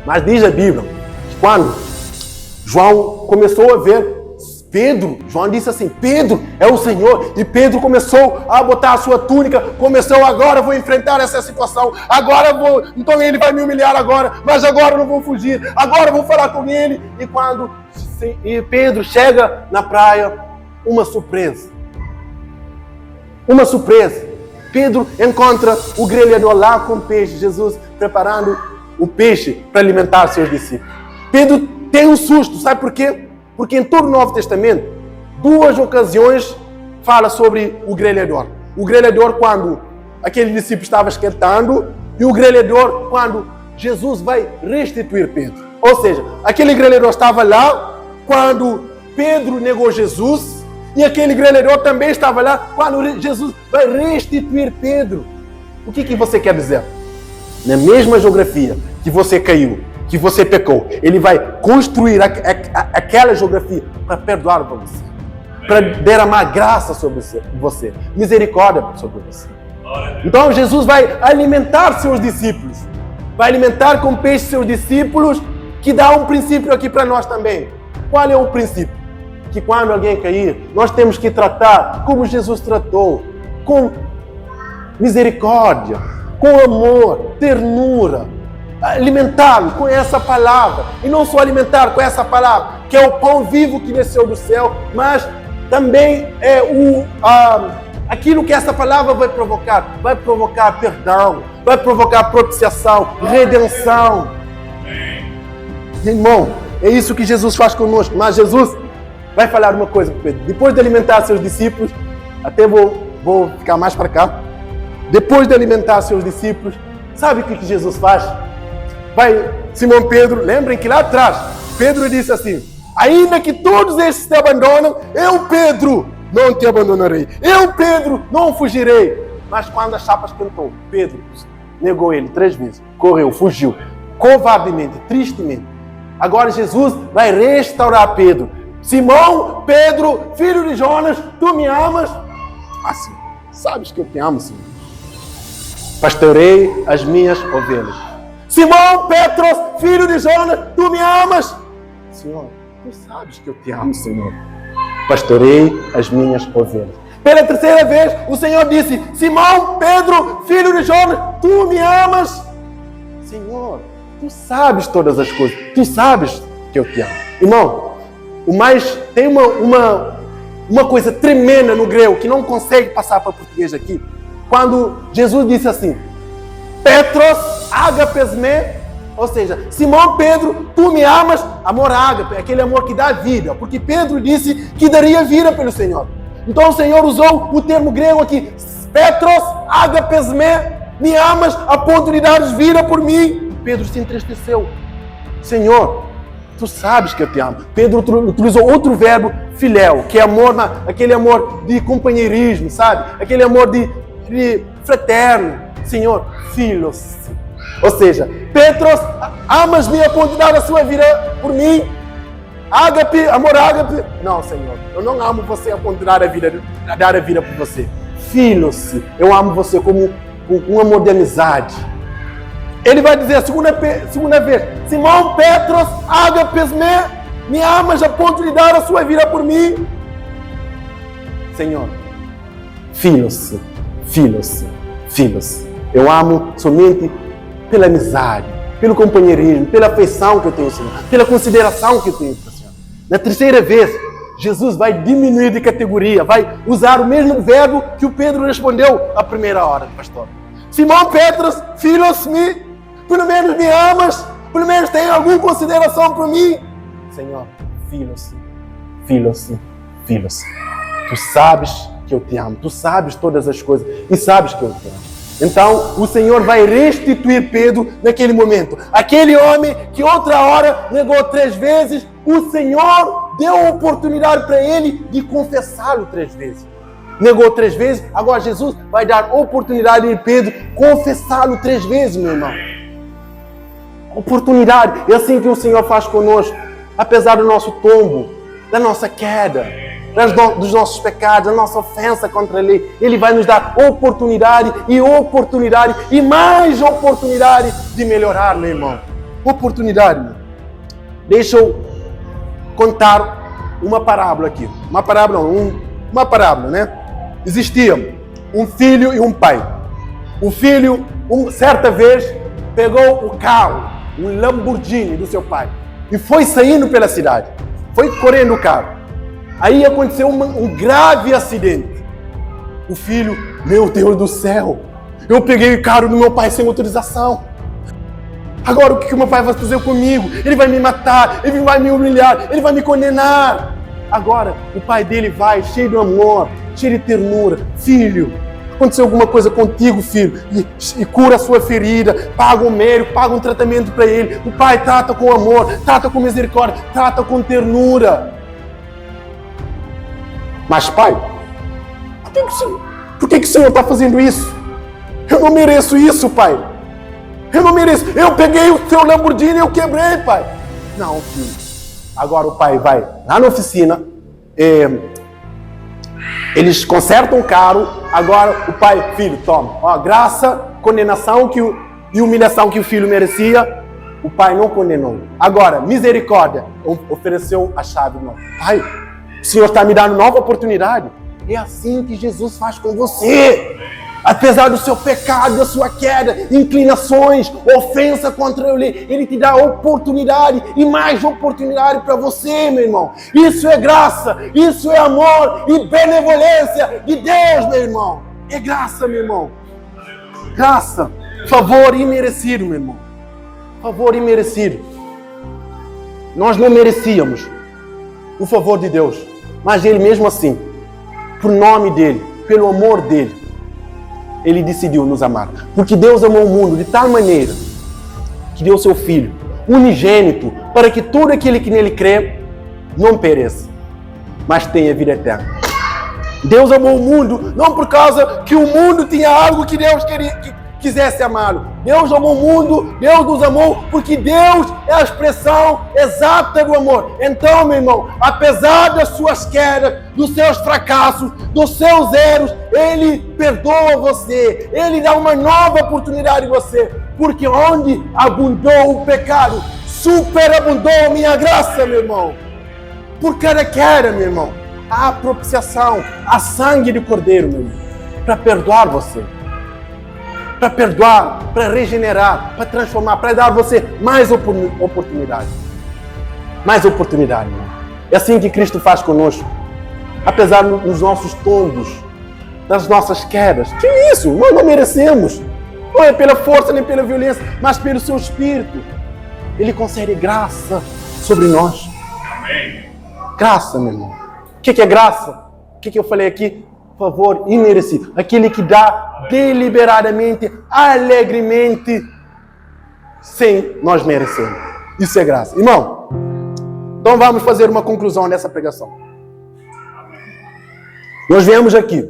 Mas diz a Bíblia, quando João começou a ver Pedro, João disse assim: Pedro é o Senhor. E Pedro começou a botar a sua túnica, agora vou enfrentar essa situação, então ele vai me humilhar agora, mas agora eu não vou fugir, agora eu vou falar com ele. E quando Pedro chega na praia, uma surpresa. Pedro encontra o grelhador lá com peixe, Jesus preparando o peixe para alimentar seus discípulos. Pedro tem um susto, sabe por quê? Porque em todo o Novo Testamento, 2 ocasiões fala sobre o grelhador. O grelhador quando aquele discípulo estava esquentando e o grelhador quando Jesus vai restituir Pedro. Ou seja, aquele grelhador estava lá quando Pedro negou Jesus e aquele grelhador também estava lá quando Jesus vai restituir Pedro. O que você quer dizer? Na mesma geografia que você caiu, que você pecou, ele vai construir aquela geografia para perdoar para você, para derramar graça sobre você, misericórdia sobre você. Então Jesus vai alimentar seus discípulos, vai alimentar com peixe seus discípulos, que dá um princípio aqui para nós também. Qual é o princípio? Que quando alguém cair, nós temos que tratar como Jesus tratou, com misericórdia, com amor, ternura, alimentá-lo com essa palavra, e não só alimentar com essa palavra, que é o pão vivo que desceu do céu, mas também é aquilo que essa palavra vai provocar perdão, vai provocar propiciação, redenção. Irmão, é isso que Jesus faz conosco. Mas Jesus vai falar uma coisa para Pedro. Depois de alimentar seus discípulos, até vou ficar mais para cá. Depois de alimentar seus discípulos, sabe o que Jesus faz? Vai, Simão Pedro, lembrem que lá atrás, Pedro disse assim: ainda que todos estes te abandonam, eu, Pedro, não te abandonarei. Eu, Pedro, não fugirei. Mas quando a chapa esquentou, Pedro negou ele 3 vezes. Correu, fugiu, covardemente, tristemente. Agora Jesus vai restaurar Pedro. Simão, Pedro, filho de Jonas, tu me amas? Assim, sabes que eu te amo, Senhor. Pastorei as minhas ovelhas. Simão, Petros, filho de Jonas, tu me amas? Senhor, tu sabes que eu te amo, Senhor. Pastorei as minhas ovelhas. Pela 3ª vez, o Senhor disse: Simão, Pedro, filho de Jonas, tu me amas? Senhor, tu sabes todas as coisas. Tu sabes que eu te amo. Irmão, tem uma coisa tremenda no grego que não consegue passar para português aqui. Quando Jesus disse assim: Petros, agapes me, ou seja, Simão Pedro, tu me amas, amor ágape, aquele amor que dá vida, porque Pedro disse que daria vida pelo Senhor. Então o Senhor usou o termo grego aqui: Petros, agapes me amas a ponto de dares vida por mim. Pedro se entristeceu. Senhor, tu sabes que eu te amo. Pedro utilizou outro verbo, filéu, que é amor, aquele amor de companheirismo, sabe? Aquele amor de fraterno. Senhor, filhos. Ou seja, Petros, amas-me a ponto de dar a sua vida por mim? Ágape, amor ágape? Não, Senhor, eu não amo você a ponto de dar a vida por você. Filhos, eu amo você como um amor de amizade. Ele vai dizer a segunda vez: Simão, Petros, agapes me amas a ponto de dar a sua vida por mim? Senhor, filhos, eu amo somente pela amizade, pelo companheirismo, pela afeição que eu tenho, Senhor, pela consideração que eu tenho, Senhor. Na 3ª vez, Jesus vai diminuir de categoria, vai usar o mesmo verbo que o Pedro respondeu à primeira hora, pastor. Simão, Petros, filhos, pelo menos me amas, pelo menos tem alguma consideração por mim? Senhor, filhos. Tu sabes que eu te amo, tu sabes todas as coisas e sabes que eu te amo. Então, o Senhor vai restituir Pedro naquele momento. Aquele homem que outra hora negou 3 vezes, o Senhor deu a oportunidade para ele de confessá-lo 3 vezes. Negou 3 vezes, agora Jesus vai dar a oportunidade de Pedro confessá-lo 3 vezes, meu irmão. Oportunidade. É assim que o Senhor faz conosco. Apesar do nosso tombo, da nossa queda, dos nossos pecados, da nossa ofensa contra Ele, Ele vai nos dar oportunidade e mais oportunidade de melhorar, meu irmão. Oportunidade, meu. Deixa eu contar uma parábola aqui. Uma parábola, né? Existia um filho e um pai. O filho, certa vez, pegou o carro, um Lamborghini do seu pai, e foi saindo pela cidade. Foi correndo o carro. Aí aconteceu um grave acidente. O filho, meu Deus do céu, eu peguei o carro do meu pai sem autorização. Agora o que o meu pai vai fazer comigo? Ele vai me matar, ele vai me humilhar, ele vai me condenar. Agora o pai dele vai, cheio de amor, cheio de ternura. Filho, aconteceu alguma coisa contigo, filho, e cura a sua ferida, paga um médico, paga um tratamento para ele. O pai trata com amor, trata com misericórdia, trata com ternura. Mas, pai, por que o Senhor está fazendo isso? Eu não mereço isso, pai. Eu não mereço. Eu peguei o seu Lamborghini e eu quebrei, pai. Não, filho. Agora o pai vai lá na oficina, eles consertam o carro. Agora o pai, filho, toma. Ó, graça, condenação e humilhação que o filho merecia, o pai não condenou. Agora, misericórdia, ofereceu a chave. Não. Pai, o Senhor está me dando nova oportunidade. É assim que Jesus faz com você. Apesar do seu pecado, da sua queda, inclinações, ofensa contra ele, ele te dá oportunidade e mais oportunidade para você, meu irmão. Isso é graça, isso é amor e benevolência de Deus, meu irmão. É graça, meu irmão. Graça, favor imerecido, meu irmão. Favor imerecido. Nós não merecíamos o favor de Deus, mas ele mesmo assim, por nome dele, pelo amor dele, ele decidiu nos amar. Porque Deus amou o mundo de tal maneira que deu seu Filho unigênito para que todo aquele que nele crê não pereça, mas tenha vida eterna. Deus amou o mundo não por causa que o mundo tinha algo que Deus quisesse amá-lo. Deus amou o mundo, Deus nos amou porque Deus é a expressão exata do amor. Então, meu irmão, apesar das suas quedas, dos seus fracassos, dos seus erros, Ele perdoa você. Ele dá uma nova oportunidade a você. Porque onde abundou o pecado, superabundou a minha graça, meu irmão. Por cada queda, meu irmão, há propiciação, há sangue de cordeiro, meu irmão, para perdoar você. Para perdoar, para regenerar, para transformar, para dar a você mais oportunidade. Mais oportunidade, irmão. É assim que Cristo faz conosco. Apesar dos nossos tombos, das nossas quedas. Que isso? Nós não merecemos. Não é pela força nem pela violência, mas pelo seu Espírito. Ele concede graça sobre nós. Amém. Graça, meu irmão. O que é graça? O que eu falei aqui? Favor imerecido. Aquele que dá deliberadamente, alegremente, sem nós merecermos. Isso é graça. Irmão, então vamos fazer uma conclusão nessa pregação. Nós viemos aqui.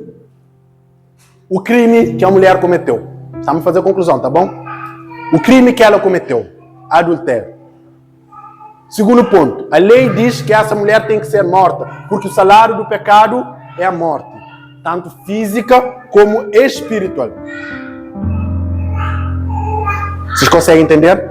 O crime que a mulher cometeu. Vamos fazer a conclusão, tá bom? O crime que ela cometeu. Adultério. Segundo ponto. A lei diz que essa mulher tem que ser morta, porque o salário do pecado é a morte. Tanto física como espiritual. Vocês conseguem entender?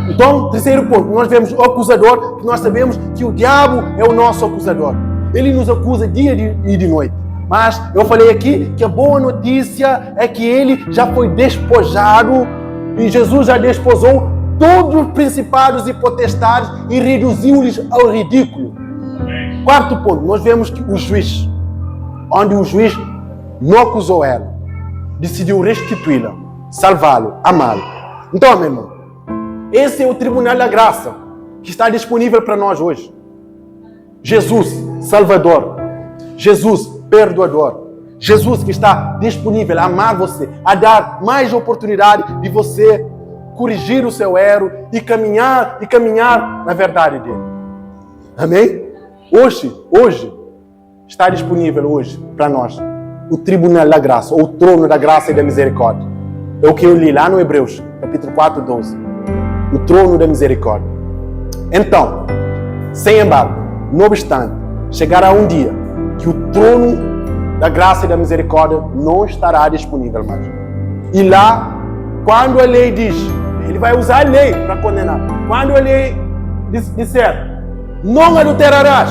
Então, terceiro ponto. Nós vemos o acusador, que nós sabemos que o diabo é o nosso acusador. Ele nos acusa dia e de noite. Mas eu falei aqui que a boa notícia é que ele já foi despojado e Jesus já desposou todos os principados e potestades e reduziu-lhes ao ridículo. Quarto ponto. Nós vemos que o juiz, onde o juiz não acusou ela, decidiu restituí-la, salvá-lo, amá-lo. Então, meu irmão, esse é o tribunal da graça que está disponível para nós hoje. Jesus, Salvador. Jesus, Perdoador. Jesus que está disponível a amar você, a dar mais oportunidade de você corrigir o seu erro e caminhar na verdade dele. Amém? Hoje, está disponível hoje para nós o tribunal da graça, ou o trono da graça e da misericórdia. É o que eu li lá no Hebreus, capítulo 4, 12. O trono da misericórdia. Então, sem embargo, não obstante, chegará um dia que o trono da graça e da misericórdia não estará disponível mais. E lá, quando a lei diz, ele vai usar a lei para condenar. Quando a lei disser, não adulterarás.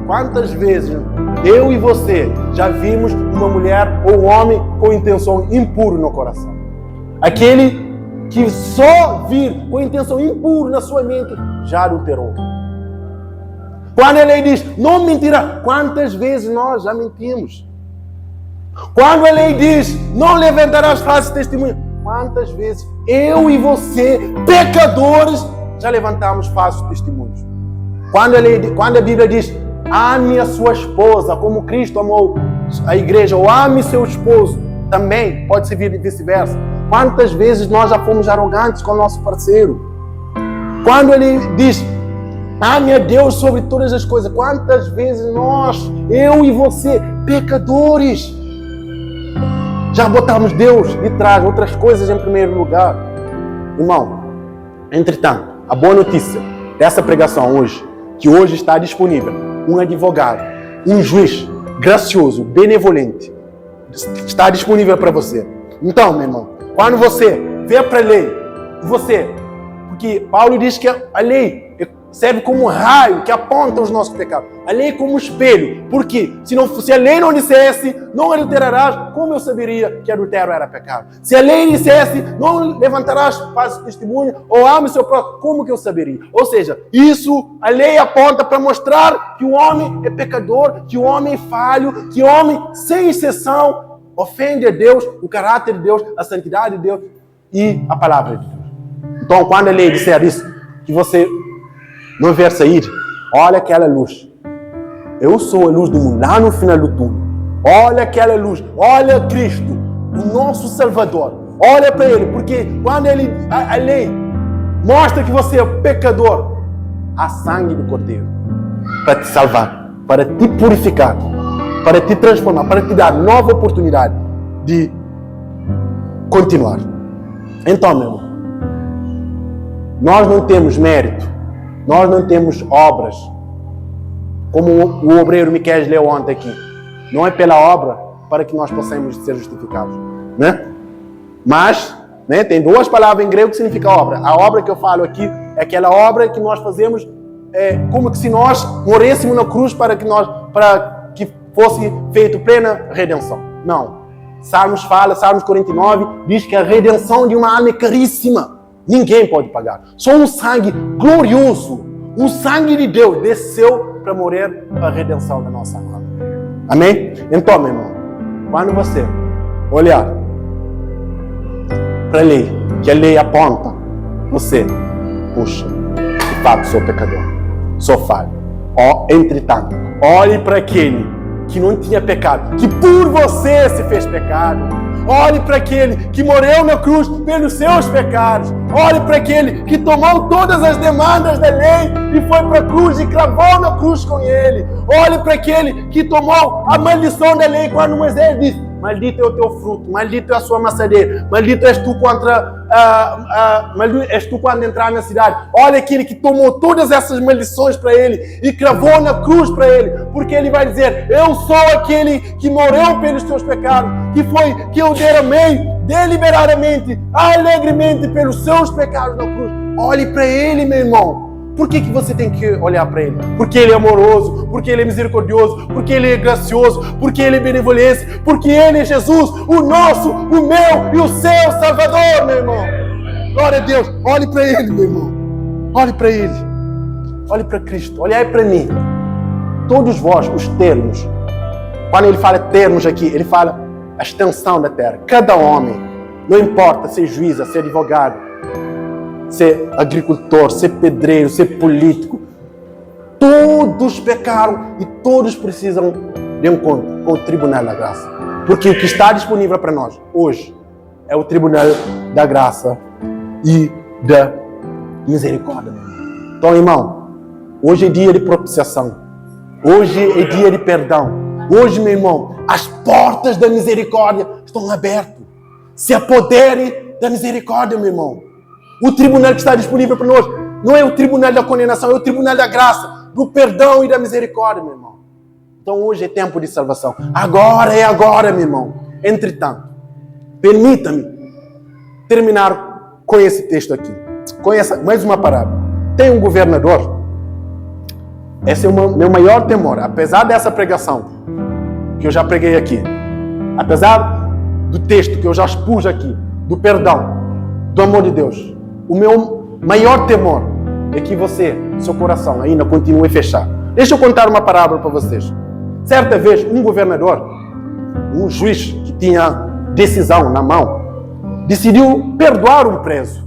Quantas vezes eu e você já vimos uma mulher ou um homem com intenção impura no coração? Aquele que só vir com intenção impura na sua mente já adulterou. Quando a lei diz, não mentirá, quantas vezes nós já mentimos? Quando a lei diz, não levantarás falsos testemunhos, quantas vezes eu e você, pecadores, já levantamos falsos testemunhos? Quando a Bíblia diz, ame a sua esposa como Cristo amou a igreja, ou ame seu esposo, também pode servir vice-versa. Quantas vezes nós já fomos arrogantes com o nosso parceiro? Quando ele diz, ame a Deus sobre todas as coisas, quantas vezes nós, eu e você, pecadores, já botamos Deus de trás, outras coisas em primeiro lugar? Irmão, entretanto, a boa notícia dessa pregação hoje, que hoje está disponível um advogado, um juiz gracioso, benevolente, está disponível para você. Então, meu irmão, quando você vê para a lei, porque Paulo diz que a lei serve como um raio que aponta os nossos pecados. A lei é como um espelho. Porque se a lei não dissesse, não adulterarás, como eu saberia que adultério era pecado? Se a lei dissesse, não levantarás falso testemunho, ou ame seu próximo, como que eu saberia? Ou seja, a lei aponta para mostrar que o homem é pecador, que o homem é falho, que o homem, sem exceção, ofende a Deus, o caráter de Deus, a santidade de Deus e a palavra de Deus. Então, quando a lei disser isso, que você não ver sair, olha aquela luz. Eu sou a luz do mundo, lá no final do túnel. Olha aquela luz, olha Cristo, o nosso Salvador. Olha para Ele, porque quando a lei mostra que você é pecador, há sangue do Cordeiro para te salvar, para te purificar, para te transformar, para te dar nova oportunidade de continuar. Então, meu irmão, nós não temos mérito, nós não temos obras, como o obreiro Miqueias leu ontem aqui. Não é pela obra para que nós possamos ser justificados, né? Mas, né, tem duas palavras em grego que significam obra. A obra que eu falo aqui é aquela obra que nós fazemos, como se nós morrêssemos na cruz para que fosse feita plena redenção. Não. Salmos 49 diz que a redenção de uma alma é caríssima. Ninguém pode pagar. Só um sangue glorioso, o sangue de Deus desceu para morrer para a redenção da nossa alma. Amém? Então, meu irmão, quando você olhar para a lei, que a lei aponta, você, puxa, de fato sou pecador, sou falho. Entretanto, olhe para aquele que não tinha pecado, que por você se fez pecado. Olhe para aquele que morreu na cruz pelos seus pecados. Olhe para aquele que tomou todas as demandas da lei e foi para a cruz e cravou na cruz com ele. Olhe para aquele que tomou a maldição da lei quando Moisés disse: maldito é o teu fruto, maldito é a sua maçadeira, maldito és tu quando entrar na cidade. Olha aquele que tomou todas essas maldições para ele e cravou na cruz para ele, porque ele vai dizer: eu sou aquele que morreu pelos teus pecados, que eu derramei deliberadamente, alegremente pelos seus pecados na cruz. Olhe para ele, meu irmão. Por que você tem que olhar para ele? Porque ele é amoroso, porque ele é misericordioso, porque ele é gracioso, porque ele é benevolente, porque ele é Jesus, o nosso, o meu e o seu Salvador, meu irmão. Glória a Deus. Olhe para ele, meu irmão. Olhe para ele. Olhe para Cristo. Olhe aí para mim. Todos vós, os termos. Quando ele fala termos aqui, ele fala a extensão da terra. Cada homem, não importa ser juiz, ser advogado, ser agricultor, ser pedreiro, ser político, todos pecaram e todos precisam de um encontro com o Tribunal da Graça. Porque o que está disponível para nós hoje é o Tribunal da Graça e da Misericórdia. Então, irmão, hoje é dia de propiciação. Hoje é dia de perdão. Hoje, meu irmão, as portas da misericórdia estão abertas. Se apodere da misericórdia, meu irmão. O tribunal que está disponível para nós não é o tribunal da condenação, é o tribunal da graça, do perdão e da misericórdia, meu irmão. Então hoje é tempo de salvação. Agora é agora, meu irmão. Entretanto, permita-me terminar com esse texto aqui. Com mais uma parábola. Tem um governador. Esse é o meu maior temor. Apesar dessa pregação que eu já preguei aqui, apesar do texto que eu já expus aqui, do perdão, do amor de Deus, o meu maior temor é que seu coração ainda continue fechado. Deixa eu contar uma parábola para vocês. Certa vez, um governador, um juiz que tinha decisão na mão, decidiu perdoar um preso.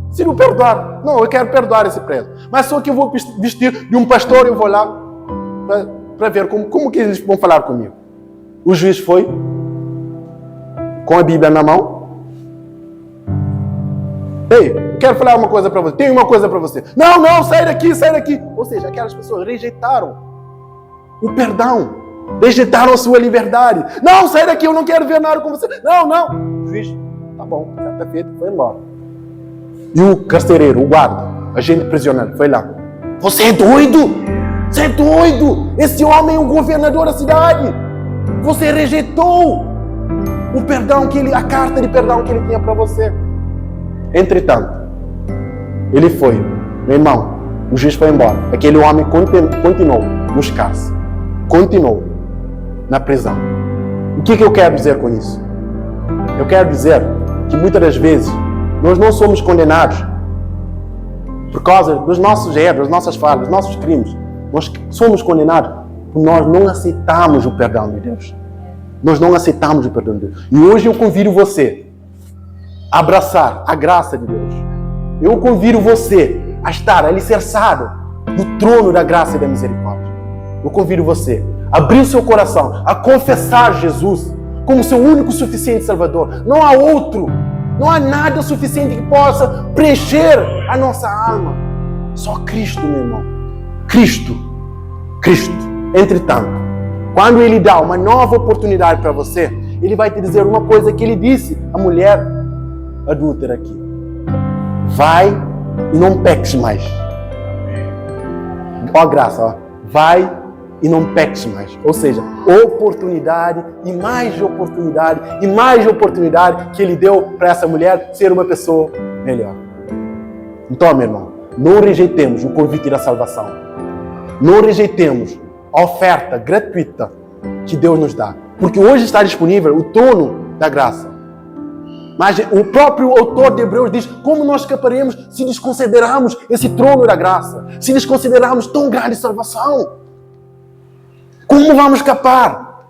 Decidiu perdoar. Não, eu quero perdoar esse preso. Mas só que eu vou vestir de um pastor e eu vou lá para ver como que eles vão falar comigo. O juiz foi com a Bíblia na mão. Ei, eu quero falar uma coisa para você. Tem uma coisa para você. Não, não, sai daqui, sai daqui. Ou seja, aquelas pessoas rejeitaram o perdão. Rejeitaram a sua liberdade. Não, sai daqui, eu não quero ver nada com você. Não, não. O juiz, tá bom, tá feito, foi embora. E o carcereiro, o guarda, agente prisioneiro, foi lá. Você é doido? Você é doido? Esse homem é o governador da cidade. Você rejeitou o perdão a carta de perdão que ele tinha para você. Entretanto, ele foi, meu irmão, o juiz foi embora. Aquele homem continuou nos cárceres, continuou na prisão. O que eu quero dizer com isso? Eu quero dizer que muitas das vezes nós não somos condenados por causa dos nossos erros, das nossas falhas, dos nossos crimes. Nós somos condenados porque nós não aceitamos o perdão de Deus. Nós não aceitamos o perdão de Deus. E hoje eu convido você a abraçar a graça de Deus. Eu convido você a estar alicerçado no trono da graça e da misericórdia. Eu convido você a abrir o seu coração, a confessar Jesus como seu único e suficiente Salvador. Não há outro. Não há nada suficiente que possa preencher a nossa alma. Só Cristo, meu irmão. Cristo. Cristo. Entretanto, quando Ele dá uma nova oportunidade para você, Ele vai te dizer uma coisa que Ele disse à mulher adúltera aqui. Vai e não peques mais. Ó graça, ó. Vai e não peques mais. Ou seja, oportunidade e mais de oportunidade e mais de oportunidade que Ele deu para essa mulher ser uma pessoa melhor. Então, meu irmão, não rejeitemos o convite da salvação. Não rejeitemos a oferta gratuita que Deus nos dá. Porque hoje está disponível o trono da graça. Mas o próprio autor de Hebreus diz: como nós escaparemos se desconsiderarmos esse trono da graça? Se desconsiderarmos tão grande salvação? Como vamos escapar?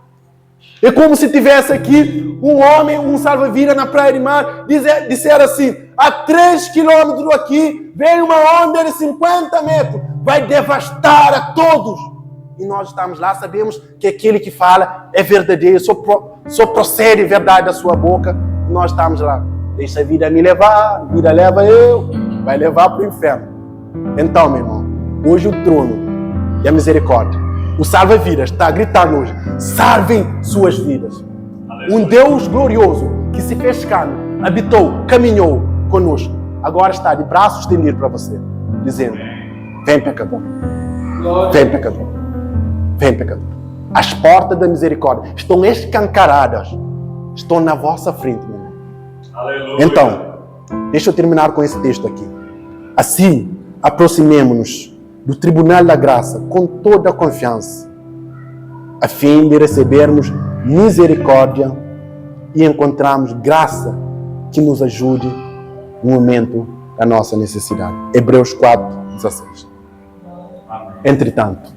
É como se tivesse aqui um homem, um salva-vidas na praia de mar, disser assim: a 3 quilômetros aqui vem uma onda de 50 metros, vai devastar a todos. E nós estamos lá, sabemos que aquele que fala é verdadeiro, só procede verdade da sua boca. E nós estamos lá: deixa a vida me levar, a vida leva eu, vai levar para o inferno. Então, meu irmão, hoje o trono e a misericórdia, o salva-vidas está gritando hoje: salvem suas vidas. Um Deus glorioso que se fez carne, habitou, caminhou conosco, agora está de braços estendidos para você, dizendo: vem pecador, vem pecador, vem pecador. As portas da misericórdia estão escancaradas, estão na vossa frente, meu irmão. Aleluia. Então, deixa eu terminar com esse texto aqui. Assim, aproximemo-nos do tribunal da graça com toda a confiança, a fim de recebermos misericórdia e encontrarmos graça que nos ajude no momento da nossa necessidade. Hebreus 4:16. Entretanto,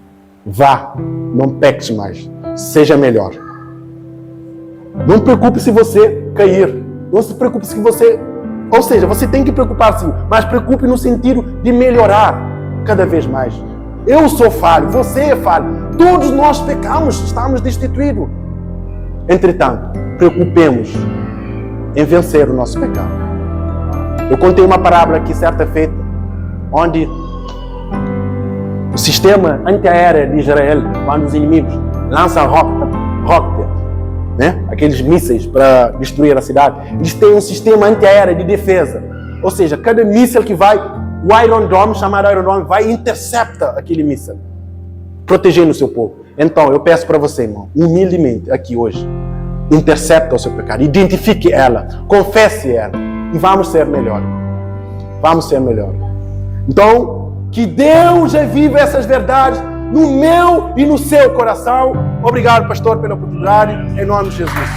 vá, não peques mais, seja melhor. Não preocupe se você cair, não se preocupe se você... Ou seja, você tem que preocupar sim, mas preocupe no sentido de melhorar cada vez mais. Eu sou falho, você é falho, todos nós pecamos, estamos destituídos. Entretanto, preocupemos em vencer o nosso pecado. Eu contei uma parábola aqui certa feita, onde o sistema antiaéreo de Israel, quando os inimigos lançam rocket, né? Aqueles mísseis para destruir a cidade, eles têm um sistema antiaéreo de defesa. Ou seja, cada míssil que vai, o Iron Dome, chamado Iron Dome, vai e intercepta aquele míssil, protegendo o seu povo. Então, eu peço para você, irmão, humildemente, aqui hoje, intercepta o seu pecado, identifique ela, confesse ela, e vamos ser melhores. Vamos ser melhores. Então, que Deus reviva essas verdades no meu e no seu coração. Obrigado, pastor, pela oportunidade. Em nome de Jesus.